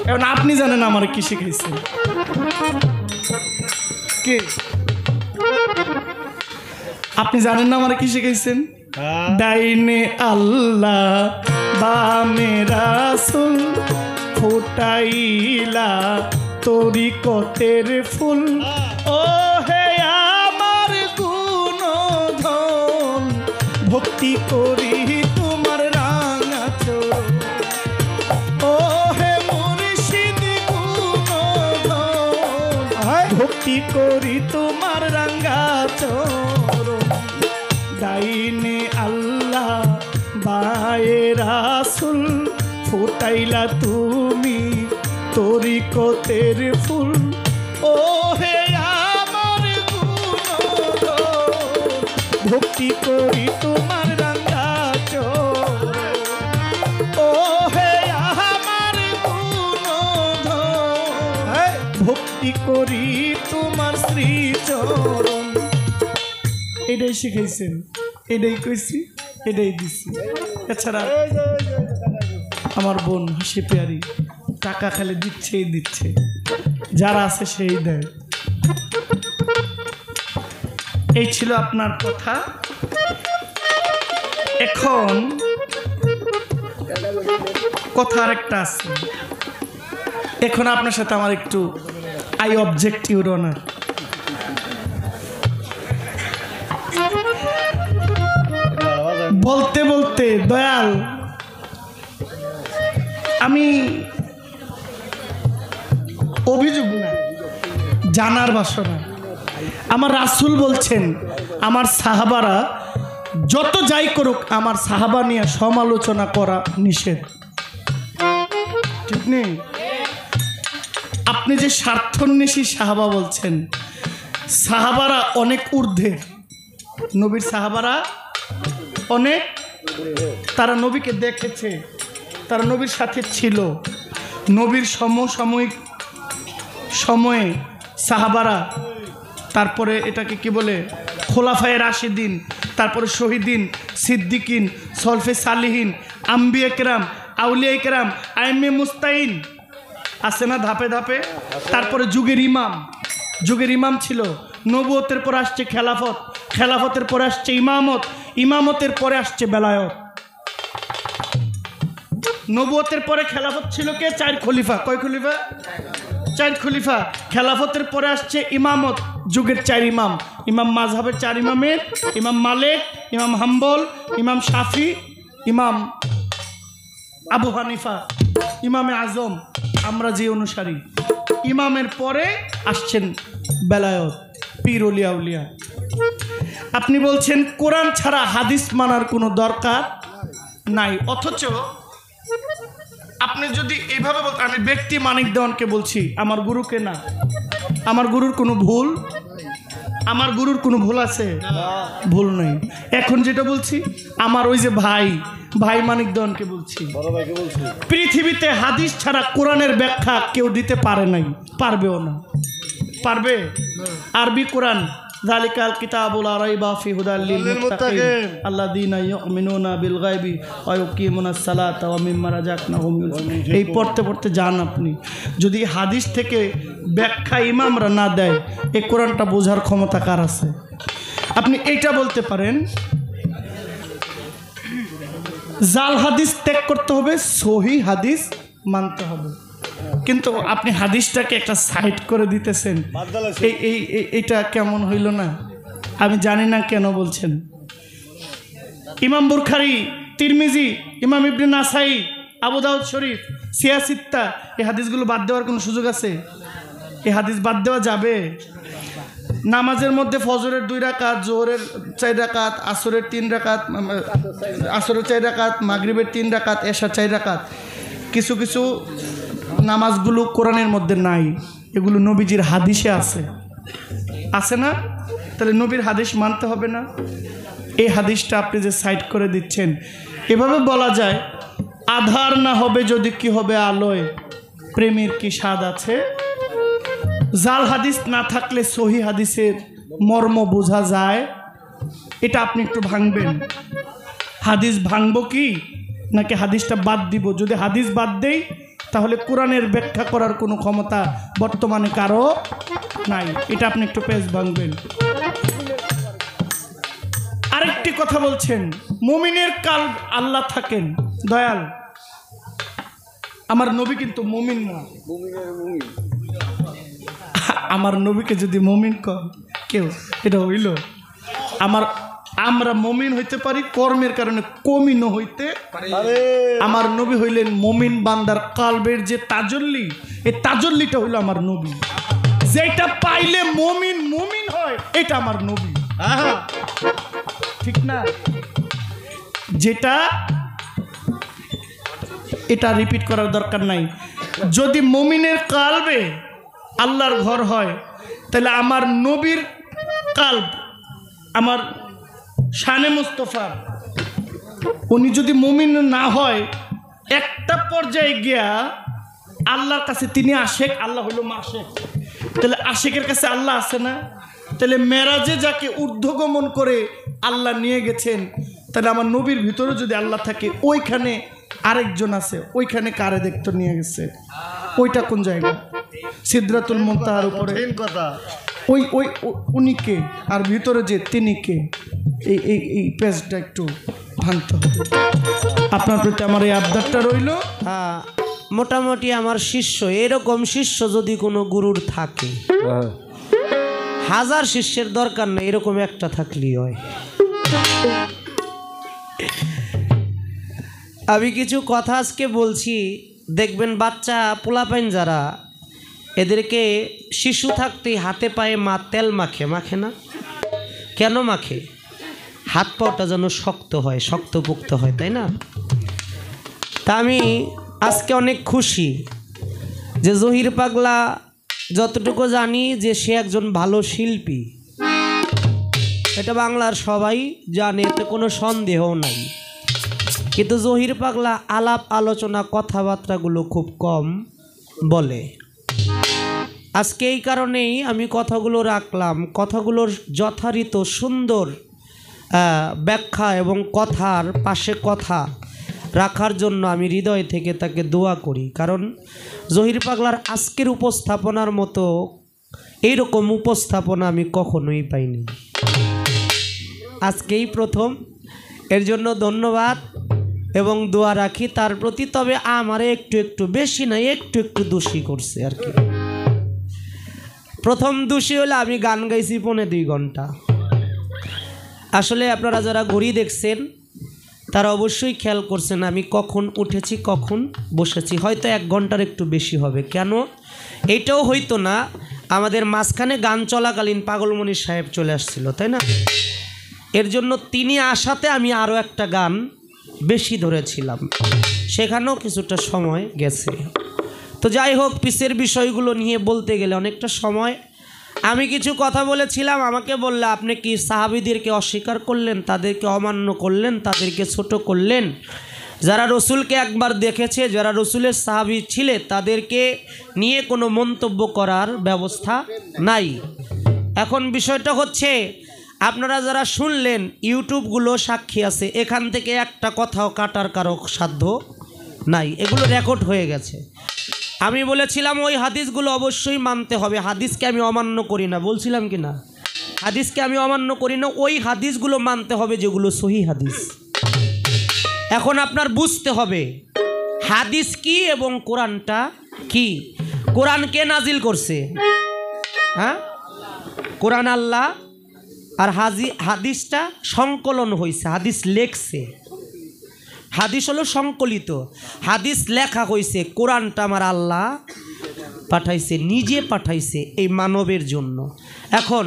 এখন আপনি জানেন আমারে কি শিখাইছেন? কি আপনি জানেন না আমারে কি শিখাইছেন? ডাইনে আল্লাহ বামে রাসূল, ফুটাইলা তরিকতের ফুল। ও হে আমার গুণ ভক্তি করি তোমার রাঙা চরণ ও হে মুর্শিদ গুণধন ভক্তি করি তোমার রাঙা চরণ ডাইনে আল্লাহ বায়ে রাসূল ফুটাইলা তুমি তরিকতের ফুল ও হে আমার গুণধন ভক্তি করি তোমার রাঙা চরণ ও হে আমার গুণধন ভক্তি করি তোমার শ্রীচরণ। এটাই শিখাইছেন, এটাই কইছি, এটাই দিছি। এছাড়া আমার বোন হাসি পেয়ারি টাকা খালি দিচ্ছেই দিচ্ছে, যারা আছে সেই দেয়। এই ছিল আপনার কথা। এখন কথা আরেকটা আছে। এখন আপনার সাথে আমার একটু আই অবজেক্ট ইউর অনার। বলতে বলতে দয়াল আমি অভিযোগ না, জানার বাসনা। আমার রাসূল বলছেন আমার সাহাবারা যত যাই করুক আমার সাহাবা নিয়ে সমালোচনা করা নিষেধ, ঠিক নেই? আপনি যে স্বার্থন্বেষী সাহাবা বলছেন, সাহাবারা অনেক ঊর্ধ্বে, নবীর সাহাবারা অনেক, তারা নবীকে দেখেছে, তারা নবীর সাথে ছিল। নবীর সমসাময়িক সময়ে সাহাবারা, তারপরে এটাকে কি বলে, খোলাফায়ে রাশিদিন, তারপরে শহীদিন, সিদ্দিকিন, সলফে সালিহিন, আম্বিয়া কেরাম, আউলিয়া কেরাম, আইমে মুস্তাইন আছে না ধাপে ধাপে। তারপরে যুগের ইমাম, যুগের ইমাম ছিল। নবুয়তের পরে আসছে খেলাফত, খেলাফতের পরে আসছে ইমামত, ইমামতের পরে আসছে বেলায়ত। নবুয়তের পরে খেলাফত ছিল কে? 4 খলিফা। কয় খলিফা? 4 খলিফা। খেলাফতের পরে আসছে ইমামত, যুগের 4 ইমাম, ইমাম মাযহাবের 4 ইমামের, ইমাম মালিক, ইমাম হাম্বল, ইমাম শাফি, ইমাম আবু হানিফা, ইমামে আজম, আমরা যে অনুসারী। ইমামের পরে আসছেন বেলায়ত, পীর ওলিয়া উলিয়া। আপনি বলছেন কোরআন ছাড়া হাদিস মানার কোনো দরকার নাই, অথচ আপনি যদি এইভাবে বলতেন, আমি ব্যক্তি মানিক দেওয়ানকে বলছি, আমার গুরুকে না। আমার গুরুর কোনো ভুল, আমার গুরুর কোনো ভুল আছে? ভুল নেই। এখন যেটা বলছি, আমার ওই যে ভাই মানিক দেওয়ানকে বলছি, পৃথিবীতে হাদিস ছাড়া কোরআনের ব্যাখ্যা কেউ দিতে পারে নাই, পারবেও না। পারবে? আরবি কোরআন, যালিকাল কিতাবুল লা রাইবা ফি হুদাল লিল মুত্তাকিন আল্লাযীনা ইউমিনুনা বিল গায়বি ওয়া ইউকিমুনাস সালাতা ওয়া মিম্মা রাযাকনাহুম ইউনফিকুন। এই পড়তে পড়তে যান আপনি। যদি হাদিস থেকে ব্যাখ্যা ইমামরা না দেয়, এই কোরআনটা বোঝার ক্ষমতা কার আছে? আপনি এইটা বলতে পারেন, জাল হাদিস ত্যাগ করতে হবে, সহি হাদিস মানতে হবে। কিন্তু আপনি হাদিসটাকে একটা সাইড করে দিতেছেন, এইটা কেমন হইল না? আমি জানি না কেন বলছেন। ইমাম বুখারী, তিরমিজি, ইমাম ইবনে নাসাই, আবু দাউদ শরীফ, সিয়াসিত্তা, এই হাদিসগুলো বাদ দেওয়ার কোনো সুযোগ আছে? এই হাদিস বাদ দেওয়া যাবে? নামাজের মধ্যে ফজরের 2 রাকাত, জোহরের 4 রাকাত, আসরের 3 রাকাত, আসরের 4 রাকাত, মাগরিবের 3 রাকাত, এশার 4 রাকাত, কিছু কিছু নামাজগুলো কোরআনের মধ্যে নাই, এগুলো নবীজির হাদিসে আছে, আছে না? তাহলে নবীর হাদিস মানতে হবে না? এই হাদিসটা আপনি যে সাইড করে দিচ্ছেন, এভাবে বলা যায়, আধার না হবে যদি কি হবে আলোয়, প্রেমের কি স্বাদ আছে? জাল হাদিস না থাকলে সহি হাদিসের মর্ম বোঝা যায়? এটা আপনি একটু ভাঙবেন। হাদিস ভাঙবো কি, নাকি হাদিসটা বাদ দিব? যদি হাদিস বাদ দেই, তাহলে কোরআনের ব্যাখ্যা করার কোনো ক্ষমতা বর্তমানে কারো নাই। এটা আপনি একটু পেজ ভাঙবেন। আরেকটি কথা বলছেন, মুমিনের কাল্ব আল্লাহ থাকেন। দয়াল, আমার নবী কিন্তু মুমিন না। আমার নবীকে যদি মুমিন কর কেউ, এটা হইল? আমার আমরা মুমিন হইতে পারি কর্মের কারণে কমিনও হইতে পারি। আমার নবী হইলেন মুমিন বান্দার কালবের যে তাজল্লি, এই তাজল্লিটা হইল আমার নবী। যেটা পাইলে মুমিন মুমিন হয় এটা আমার নবী। ঠিক না? যেটা এটা রিপিট করার দরকার নাই। যদি মুমিনের কালবে আল্লাহর ঘর হয় তাহলে আমার নবীর কালব, আমার শানে মুস্তফা, উনি যদি মুমিন না হয় একটা পর্যায়ে গিয়া আল্লাহর কাছে তিনি আশেক, আল্লাহ হইল মাশেক। তাহলে আশেকের কাছে আল্লাহ আছে না? তাহলে মেরাজে যাকে ঊর্ধ্বগমন করে আল্লাহ নিয়ে গেছেন, তাহলে আমার নবীর ভিতরে যদি আল্লাহ থাকে, ওইখানে আরেকজন আছে, ওইখানে কারে দেখতে নিয়ে গেছে? ওইটা কোন জায়গা? সিদরাতুল মুনতাহার উপরে কথা। ওই ওই উনি কে, আর ভিতরে যে তিনি কে? এই পেজটা একটু ভাঙতে হবে। আপনার প্রতি আমার এই আবদারটা রইল। হ্যাঁ, মোটামুটি আমার শিষ্য, এরকম শিষ্য যদি কোনো গুরুর থাকে, হাজার শিষ্যের দরকার নেই, এরকম একটা থাকলেই হয়। আমি কিছু কথা আজকে বলছি, দেখবেন বাচ্চা পোলাপাইন যারা, এদেরকে শিশু থাকতেই হাতে পায়ে মা তেল মাখে, মাখে না? কেন মাখে? হাত পাটা যেন শক্ত হয়, শক্তপোক্ত হয়, তাই না? তা আমি আজকে অনেক খুশি যে জহির পাগলা, যতটুকু জানি যে সে একজন ভালো শিল্পী, এটা বাংলার সবাই জানে, এতে কোনো সন্দেহ নাই। কিন্তু জহির পাগলা আলাপ আলোচনা কথাবার্তাগুলো খুব কম বলে। আজকে এই কারণেই আমি কথাগুলো রাখলাম, কথাগুলোর যথারীত সুন্দর ব্যাখ্যা এবং কথার পাশে কথা রাখার জন্য আমি হৃদয় থেকে তাকে দোয়া করি। কারণ জহির পাগলার আজকের উপস্থাপনার মতো এইরকম উপস্থাপনা আমি কখনোই পাইনি, আজকেই প্রথম। এর জন্য ধন্যবাদ এবং দোয়া রাখি তার প্রতি। তবে আমারে একটু একটু, বেশি না, একটু একটু দোষী করছে আর কি। প্রথম দোষী হলে আমি গান গাইছি 2.5 ঘন্টা। আসলে আপনারা যারা ঘড়ি দেখছেন তারা অবশ্যই খেয়াল করছেন আমি কখন উঠেছি, কখন বসেছি। হয়তো 1 ঘন্টার একটু বেশি হবে। কেন? এইটাও হয়তো না, আমাদের মাঝখানে গান চলাকালীন পাগলমণি সাহেব চলে আসছিল, তাই না? এর জন্য তিনি আসাতে আমি আরও একটা গান বেশি ধরেছিলাম, সেখানেও কিছুটা সময় গেছে। তো যাই হোক, পিসের বিষয়গুলো নিয়ে বলতে গেলে অনেকটা সময়। আমি কিছু কথা বলেছিলাম, আমাকে বললে আপনি কি সাহাবীদেরকে অস্বীকার করলেন, তাদেরকে অমান্য করলেন, তাদেরকে ছোট করলেন? যারা রসুলকে একবার দেখেছে, যারা রসুলের সাহাবী ছিলেন, তাদেরকে নিয়ে কোনো মন্তব্য করার ব্যবস্থা নাই। এখন বিষয়টা হচ্ছে, আপনারা যারা শুনলেন, ইউটিউবগুলো সাক্ষী আছে, এখান থেকে একটা কথাও কাটার কারো সাধ্য নাই, এগুলো রেকর্ড হয়ে গেছে। আমি বলেছিলাম ওই হাদিসগুলো অবশ্যই মানতে হবে। হাদিসকে আমি অমান্য করি না, বলছিলাম কি না? হাদিসকে আমি অমান্য করি না, ওই হাদিসগুলো মানতে হবে যেগুলো সহি হাদিস। এখন আপনার বুঝতে হবে হাদিস কি এবং কোরআনটা কি। কোরআন কে নাজিল করছে? হ্যাঁ, কোরআন আল্লাহ। আর হাদিসটা সংকলন হয়েছে, হাদিস লেখছে। হাদিস হলো সংকলিত, হাদিস লেখা হয়েছে। কোরআনটা আমার আল্লাহ পাঠাইছে, নিজে পাঠাইছে এই মানবের জন্য। এখন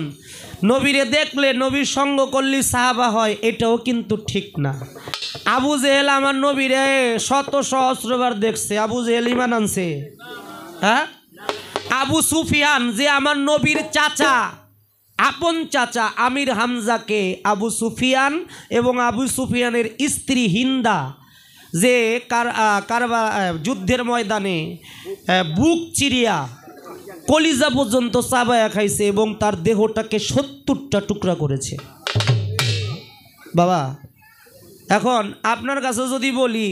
নবীরে দেখলে, নবীর সঙ্গ করলে সাহাবা হয়, এটাও কিন্তু ঠিক না। আবু জেহেল আমার নবীরে শত সহস্রবার দেখছে, আবু জেহেল ঈমান আনছে? হ্যাঁ। আবু সুফিয়ান যে আমার নবীর চাচা, আপন চাচা আমির হামজাকে আবু সুফিয়ান এবং আবু সুফিয়ানের স্ত্রী হিন্দা যে যুদ্ধের ময়দানে বুক চিরিয়া কলিজা পর্যন্ত চাবায়া খাইছে এবং তার দেহটাকে 70টা টুকরা করেছে। বাবা, এখন আপনার কাছে যদি বলি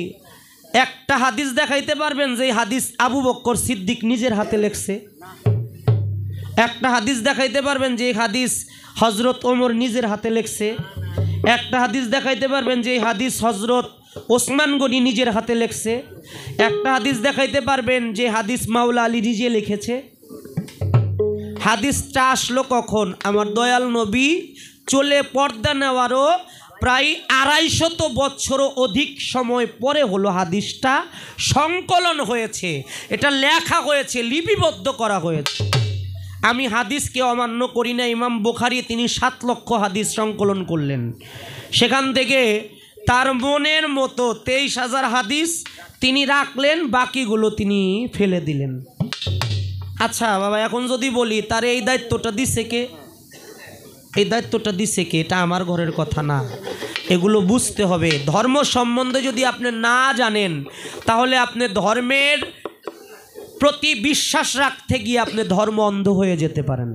একটা হাদিস দেখাইতে পারবেন যে হাদিস আবু বকর সিদ্দিক নিজের হাতে লেখছে? একটা হাদিস দেখাইতে পারবেন যে হাদিস হজরত ওমর নিজের হাতে লেখছে? একটা হাদিস দেখাইতে পারবেন যে হাদিস হজরত ওসমান গনি নিজের হাতে লেখছে? একটা হাদিস দেখাইতে পারবেন যে হাদিস মাওলা আলী নিজে লিখেছে? হাদিসটা আসলো কখন? আমার দয়াল নবী চলে পর্দা নেওয়ারও প্রায় 250 বছরও অধিক সময় পরে হলো হাদিসটা সংকলন হয়েছে, এটা লেখা হয়েছে, লিপিবদ্ধ করা হয়েছে। আমি হাদিসকে অমান্য করি না। ইমাম বুখারী তিনি 7 লক্ষ হাদিস সংকলন করলেন, সেখান থেকে তার মনের মতো 23,000 হাদিস তিনি রাখলেন, বাকিগুলো তিনি ফেলে দিলেন। আচ্ছা বাবা, এখন যদি বলি তার এই দায়িত্বটা দিছে কে? এই দায়িত্বটা দিছে কে? এটা আমার ঘরের কথা না, এগুলো বুঝতে হবে। ধর্ম সম্বন্ধে যদি আপনি না জানেন তাহলে আপনি ধর্মের প্রতি বিশ্বাস রাখতে গিয়ে আপনি ধর্ম অন্ধ হয়ে যেতে পারেন।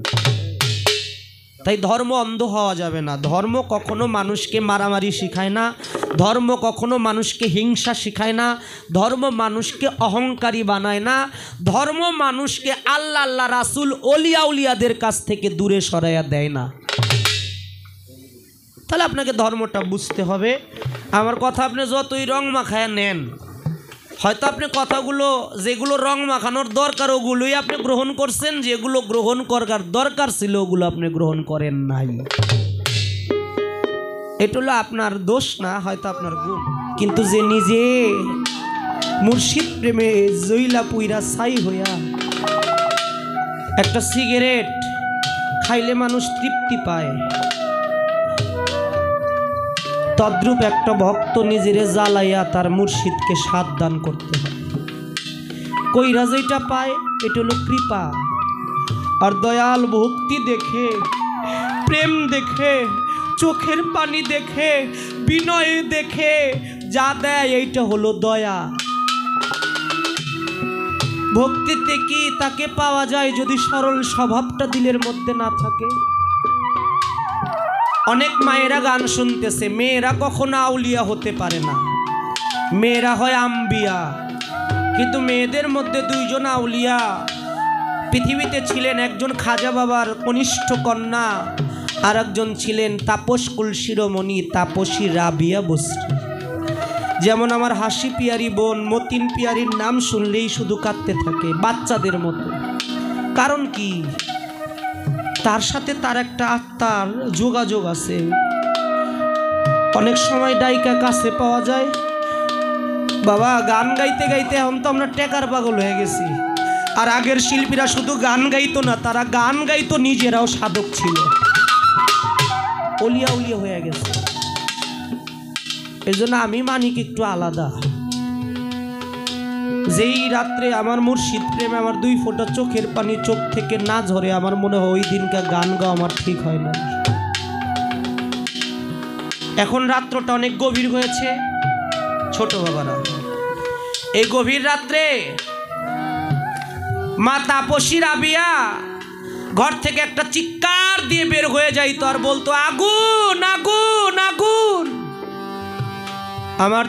তাই ধর্ম অন্ধ হওয়া যাবে না। ধর্ম কখনো মানুষকে মারামারি শিখায় না, ধর্ম কখনো মানুষকে হিংসা শিখায় না, ধর্ম মানুষকে অহংকারী বানায় না, ধর্ম মানুষকে আল্লাহ আল্লাহ রাসূল ওলিয়া উলিয়াদের কাছ থেকে দূরে সরাইয়া দেয় না। তাহলে আপনাকে ধর্মটা বুঝতে হবে। আমার কথা আপনি যতই রং মাখায়া নেন, হয়তো আপনি কথাগুলো যেগুলো রং মাখানোর দরকার ওগুলোই আপনি গ্রহণ করছেন, যেগুলো গ্রহণ করার দরকার ছিল ওগুলো আপনি গ্রহণ করেন নাই। এটা হলো আপনার দোষ না, হয়তো আপনার গুণ। কিন্তু যে নিজে মুর্শিদ প্রেমে জইলা পুইরা ছাই হইয়া একটা সিগারেট খাইলে মানুষ তৃপ্তি পায়, তদ্রূপ একটা ভক্ত নিজেরে জ্বালাইয়া তার মুর্শিদকে স্বাদ দান করতে হয়। কইরা যেটা পায় এটা হলো কৃপা। আর দয়াল ভক্তি দেখে, প্রেম দেখে, চোখের পানি দেখে, বিনয় দেখে যা দেয় এইটা হলো দয়া। ভক্তিতে কি তাকে পাওয়া যায় যদি সরল স্বভাবটা দিলের মধ্যে না থাকে? অনেক মায়েরা গান শুনতেছে, মেয়েরা কখনো আউলিয়া হতে পারে না, মেয়েরা হয় আম্বিয়া। কিন্তু মেয়েদের মধ্যে 2 জন আউলিয়া পৃথিবীতে ছিলেন। একজন খাজা বাবার কনিষ্ঠ কন্যা, আর একজন ছিলেন তাপসকুল শিরোমণি তাপসী রাবিয়া বসরি। যেমন আমার হাসি পিয়ারি বোন মতিন পিয়ারির নাম শুনলেই শুধু কাঁদতে থাকে বাচ্চাদের মতো। কারণ কি? তার সাথে তার একটা আত্মার যোগাযোগ আছে। অনেক সময় ডাইকা কাছে পাওয়া যায়। বাবা গান গাইতে গাইতে এখন তো আমরা টেকার পাগল হয়ে গেছি। আর আগের শিল্পীরা শুধু গান গাইতো না, তারা গান গাইতো, নিজেরাও সাধক ছিল, ওলিয়া উলিয়া হয়ে গেছে। এই জন্য আমি মানিক একটু আলাদা। যেই রাত্রে আমার মুর্শিদ প্রেমে আমার 2 ফোঁটা চোখের পানি চোখ থেকে না ঝরে, আমার মনে হয় ওই দিনকার গান গাওয়া আমার ঠিক হয় না। এখন রাত্রটা অনেক গভীর হয়েছে ছোট বাবারা। এই গভীর রাত্রে মা তাপসী রাবিয়া ঘর থেকে একটা চিৎকার দিয়ে বের হয়ে যাইতো আর বলতো, আগুন আগুন আগুন। আমার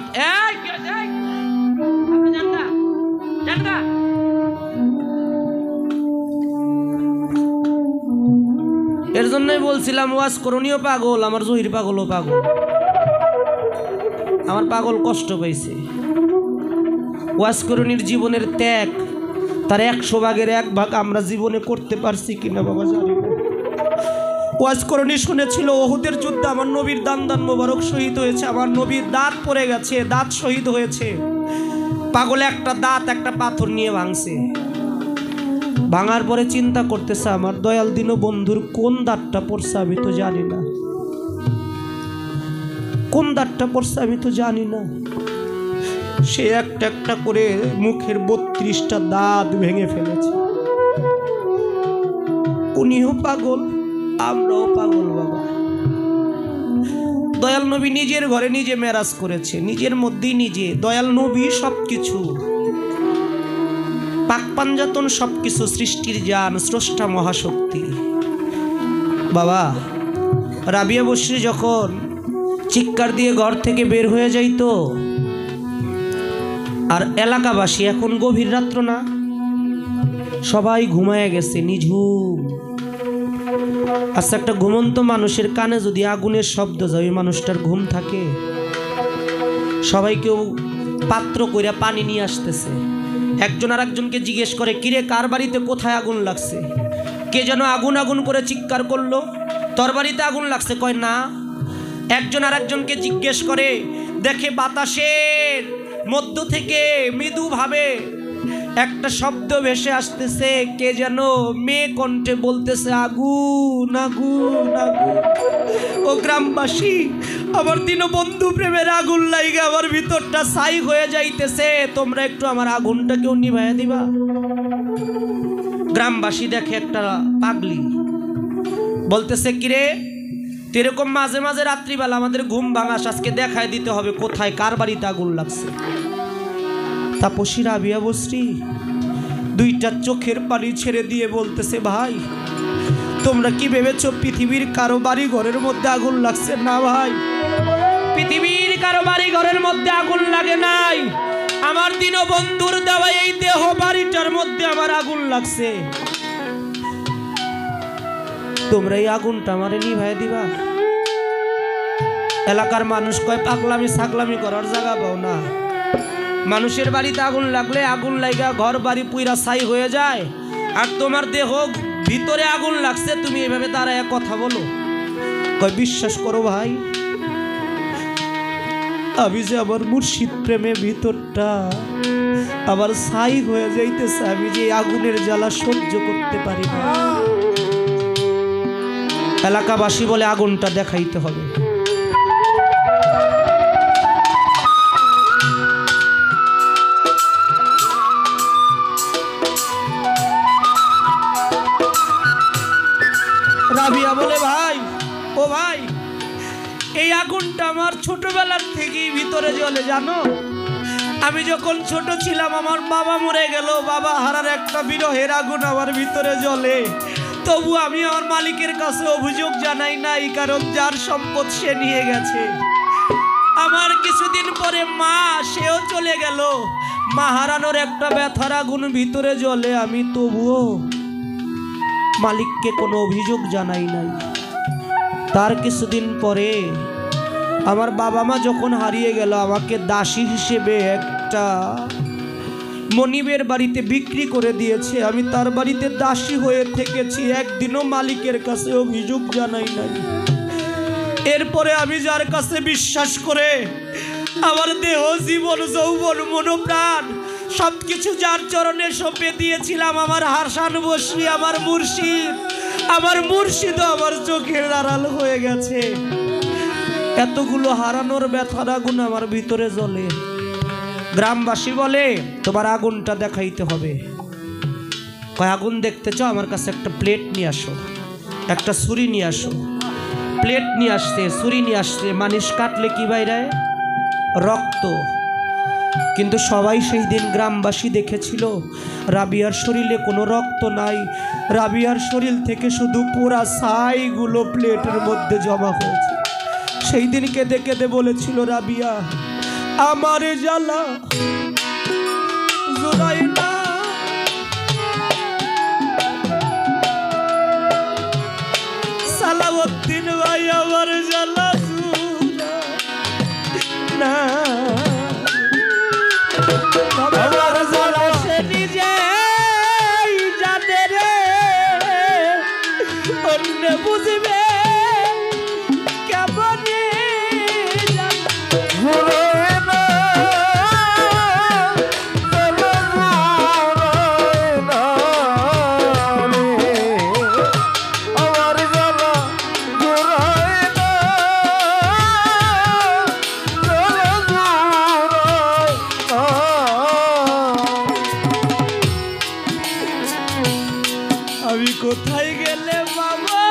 এর জন্যই বলছিলাম ওয়াজ করণীয় পাগল, আমার জহির পাগলও পাগল। আমার পাগল কষ্ট পাইছে। ওয়াজ করণীর জীবনের ত্যাগ তার 100 ভাগের 1 ভাগ আমরা জীবনে করতে পারছি কিনা বাবা জানি না। ওয়াজ করণী শুনেছিল ওহুদের যুদ্ধে আমার নবীর দান দান মোবারক শহীদ হয়েছে, আমার নবীর দাঁত পড়ে গেছে, দাঁত শহীদ হয়েছে। পাগলে একটা দাঁত একটা পাথর নিয়ে ভাঙছে। ভাঙার পরে চিন্তা করতেছে, আমার দয়াল দীনবন্ধুর কোন দাঁতটা পড়ছে আমি তো জানি না, কোন দাঁতটা পড়ছে আমি তো জানি না। সে একটা একটা করে মুখের 32টা দাঁত ভেঙে ফেলেছে। উনিও পাগল, আমরাও পাগল বাবা। দয়াল নবী নিজের ঘরে নিজে মেরাজ করেছে, নিজের মধ্যেই নিজে। দয়াল নবী সবকিছু, পাক পাঞ্জাতন সবকিছু, সৃষ্টির জান, স্রষ্টা মহাশক্তি। বাবা রাবিয়া বসরি যখন চিৎকার দিয়ে ঘর থেকে বের হয়ে যাইতো, আর এলাকাবাসী, এখন গভীর রাত্র না, সবাই ঘুমায় গেছে, নিঝুম। আচ্ছা একটা ঘুমন্ত মানুষের কানে যদি আগুনের শব্দ যায়, ওই মানুষটার ঘুম থাকে? সবাই কেউ পাত্র কইরা পানি নিয়ে আসতেছে। একজন আর একজনকে জিজ্ঞেস করে, কিরে কার বাড়িতে কোথায় আগুন লাগছে? কে যেন আগুন আগুন করে চিৎকার করলো। তোর বাড়িতে আগুন লাগছে? কয় না। একজন আর একজনকে জিজ্ঞেস করে, দেখে বাতাসের মধ্য থেকে মৃদুভাবে একটা শব্দ ভেসে আসতেছে, কে যেন মেয়ে কণ্ঠে বলতেছে, আগুন আগুন আগুন। ও গ্রামবাসী, আমার দীনবন্ধু প্রেমের আগুন লাইগা আমার ভিতরটা ছাই হয়ে যাইতেছে, তোমরা একটু আমার আগুনটা কেউ নিভাইয়া দিবা। গ্রামবাসী দেখে একটা পাগলি, বলতেছে, কিরে এরকম মাঝে মাঝে রাত্রিবেলা আমাদের ঘুম ভাঙাস, আজকে দেখায় দিতে হবে কোথায় কার বাড়িতে আগুন লাগছে। তাপসী রাবিয়া বসরি দুইটা চোখের পানি ছেড়ে দিয়ে বলতেছে, ভাই তোমরা কি ভেবেছো পৃথিবীর কারো বাড়ি ঘরের মধ্যে আগুন লাগছে? না ভাই, পৃথিবীর কারো বাড়ি ঘরের মধ্যে আগুন লাগে নাই, আমার দীনবন্ধুর দেওয়া এই দেহ বাড়িটার মধ্যে আমার আগুন লাগছে। তোমরা এই আগুনটা আমারে নিভাই দিবা। এলাকার মানুষ কয়, পাগলামি ছাগলামি করার জায়গা পাও না। মানুষের বাড়িতে আগুন লাগলে আগুন লাগা ঘর বাড়ি পুইরা ছাই হয়ে যায়, আর তোমার দেহ ভিতরে আগুন লাগছে, তুমি এভাবে দাঁড়ায় কথা বলো। কয়, বিশ্বাস করো ভাই, আমি যে আমার মুর্শিদ প্রেমে ভিতরটা আবার ছাই হয়ে যাইতেছে, আমি যে আগুনের জ্বালা সহ্য করতে পারি না। এলাকাবাসী বলে, আগুনটা দেখাইতে হবে। রাবিয়া বলে, ভাই ও ভাই, এই আগুনটা আমার ছোটবেলার থেকেই ভিতরে জ্বলে, জানো। আমি যখন ছোট ছিলাম, আমার বাবা মরে গেল, বাবা হারার একটা বিরহের আগুন আমার ভিতরে জ্বলে। তবু আমি আমার মালিকের কাছে অভিযোগ জানাই নাই, কারণ যার সম্পদ সে নিয়ে গেছে। আমার কিছুদিন পরে মা, সেও চলে গেল, মা হারানোর একটা ব্যথার আগুন ভিতরে জ্বলে, আমি তবুও মালিককে কোনো অভিযোগ জানাই নাই। তার কিছুদিন পরে আমার বাবা মা যখন হারিয়ে গেল, আমাকে দাসী হিসেবে একটা মনিবের বাড়িতে বিক্রি করে দিয়েছে। আমি তার বাড়িতে দাসী হয়ে থেকেছি, একদিনও মালিকের কাছে অভিযোগ জানাই নাই। এরপরে আমি যার কাছে বিশ্বাস করে আমার দেহ, জীবন, যৌবন, মনোপ্রাণ সবকিছু যার চরণে সঁপে দিয়েছিলাম, আমার হাসান বসরি, আমার মুর্শিদ, আমার মুর্শিদও আমার চোখের আড়াল হয়ে গেছে। এতগুলো হারানোর ব্যথার আগুন আমার ভিতরে জ্বলে। গ্রামবাসী বলে, তোমার আগুনটা দেখাইতে হবে। কয়, আগুন দেখতে চাও? আমার কাছে একটা প্লেট নিয়ে আসো, একটা ছুরি নিয়ে আসো। প্লেট নিয়ে আসছে, ছুরি নিয়ে আসছে, মানুষ কাটলে কি বাইরে? রক্ত। কিন্তু সবাই সেই দিন গ্রামবাসী দেখেছিল রাবিয়ার শরীরে কোনো রক্ত নাই, রাবিয়ার শরীর থেকে শুধু পুরা ছাইগুলো প্লেটের মধ্যে জমা হয়েছে। সেই দিন কেঁদে কেঁদে বলেছিল, রাবিয়া আমার জ্বালা জোড়াই না, সালাউদ্দিন ভাই আমার জ্বালা না, আমার জ্বালা সে নিজেই জানে রে, অন্য বুঝবে কেমনে আমি কোথায় গেলে বাবা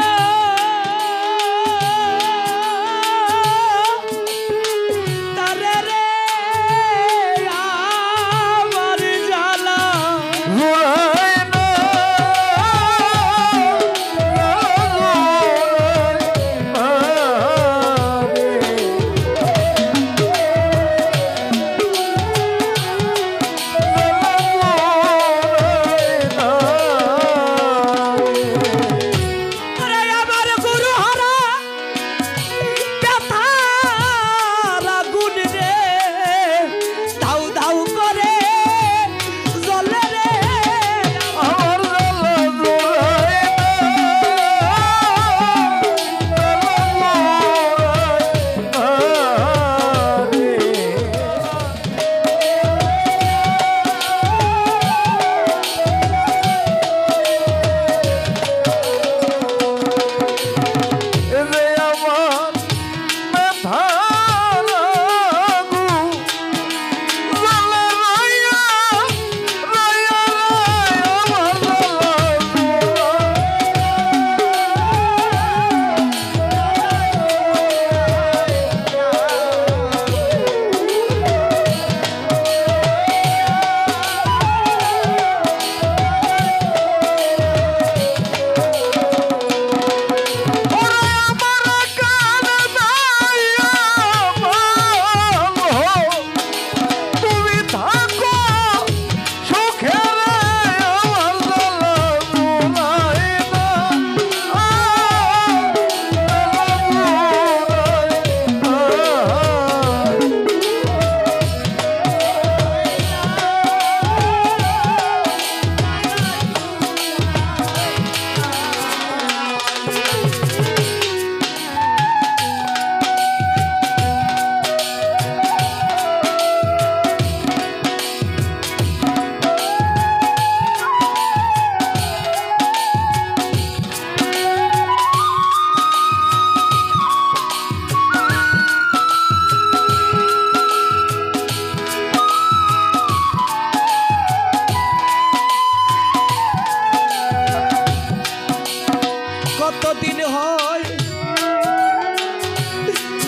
কতদিন হয়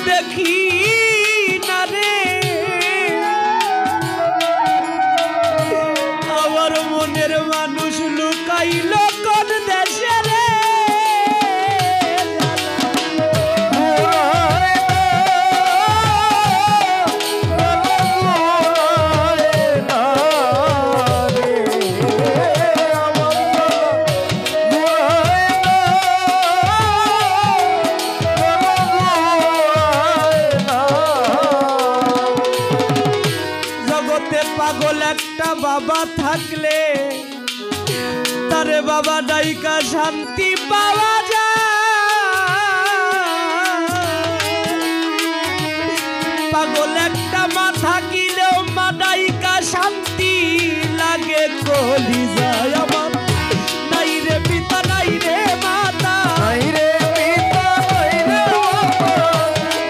দেখি না রে, আমার মনের মানুষ লুকাইল কোন দেশে রে। পাগল একটা বাবা থাকলে তারে বাবা ডাইকা শান্তি পাওয়া যায়। পাগল একটা মা থাকিলেও মা ডাইকা শান্তি লাগে কলি যায়। আমার নাই রে পিতা নাই রে মাতা, নাই রে পিতা নাই রে মাতা,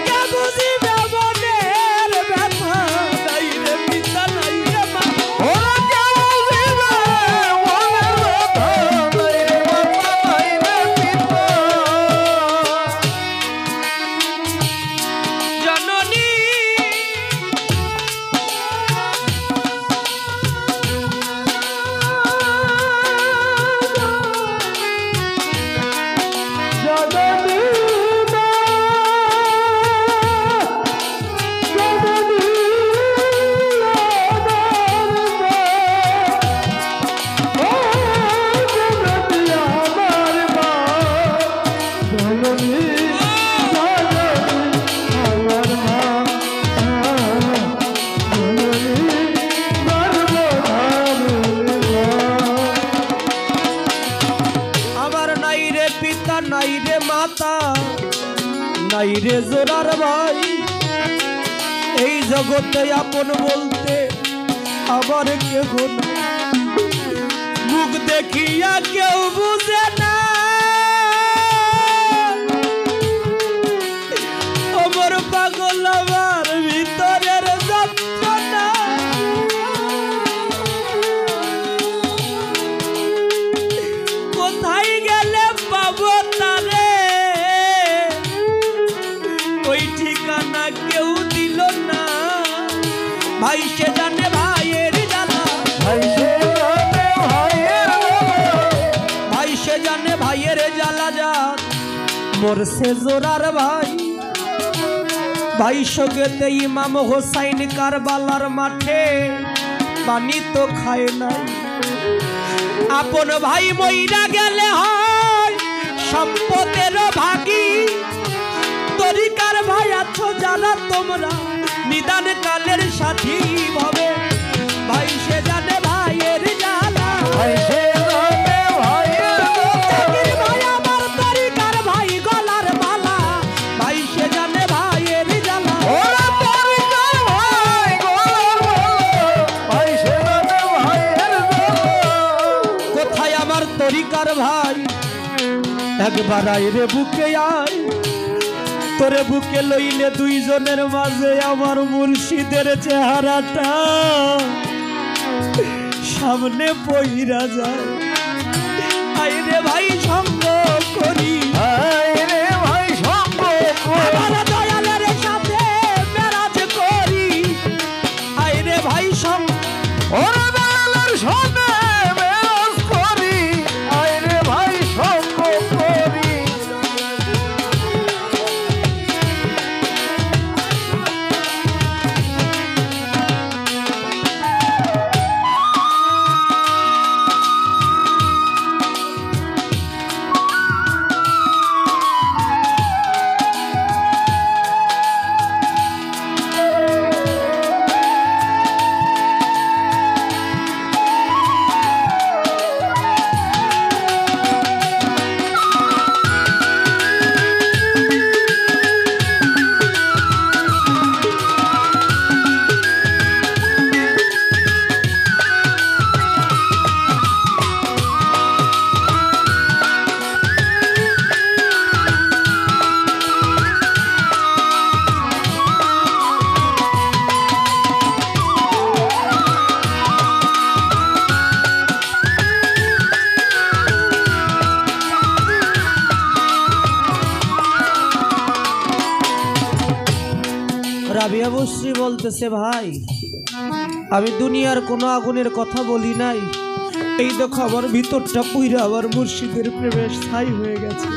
কে বুঝিবে মনের ব্যথা। নাই রে পিতা নাই রে মাতা, ওরা কেউ বুঝিবে মনের ব্যথা। নাই রে মাতা নাই রে পিতা, জননী নাই রে মাতা নাই রে জোরার ভাই, এই জগতে আপন বলতে আমার কেহ নাই। মুখ দেখিয়া কেউ বুঝে না আমার পাগল আমার ভিতরের যন্ত্রণা। কোথায় গেলে পাবো তারে, ওই ঠিকানা কেউ দিল না। ভাই সে জানে ভাইয়ের জ্বালা, ভাই সে জানে ভাইয়ের জ্বালা, ভাই সে জানে ভাইয়ের জ্বালা। যার মরছে জোরার ভাই, ভাই সঙ্গেতে ইমাম হোসাইন কারবালার মাঠে পানি তো খায় নাই। আপন ভাই মইরা গেলে হয় সম্পদের ভাগী, তরিকার ভাই আছো যারা তোমরা নিদান কালের সাথী ভাবে। ভাই সে জানে ভাইয়ের জ্বালা, ভাই সে জানে ভাইয়ের চাকির ভাই আমার তরিকার ভাই গলার মালা। ভাই সে জানে ভাইয়ের জ্বালা, ওরা তরিকার ভাই গলার মালা। ভাই সে জানে ভাইয়ের জ্বালা, কোথায় আমার তরিকার ভাই একবার আয় রে বুকে আয়। তোরে বুকে লইলে দুইজনের মাঝে আমার মুর্শিদের চেহারাটা সামনে পইরা যায়। আয় রে ভাই সঙ্গ করি, আয় রে ভাই সঙ্গ করি, আমার দয়ালের সাথে মেরাজ করি। আয় রে ভাই সঙ্গ, ওরা দয়ালের সাথে মেরাজ করি। আয় রে ভাই সঙ্গ করি, রাবিয়া বসরি বলতেছে, ভাই আমি দুনিয়ার কোনো আগুনের কথা বলি নাই, এই দেখো আমার ভিতরটা পুইরা আমার মুর্শিদের প্রেমে ছাই হয়ে গেছে।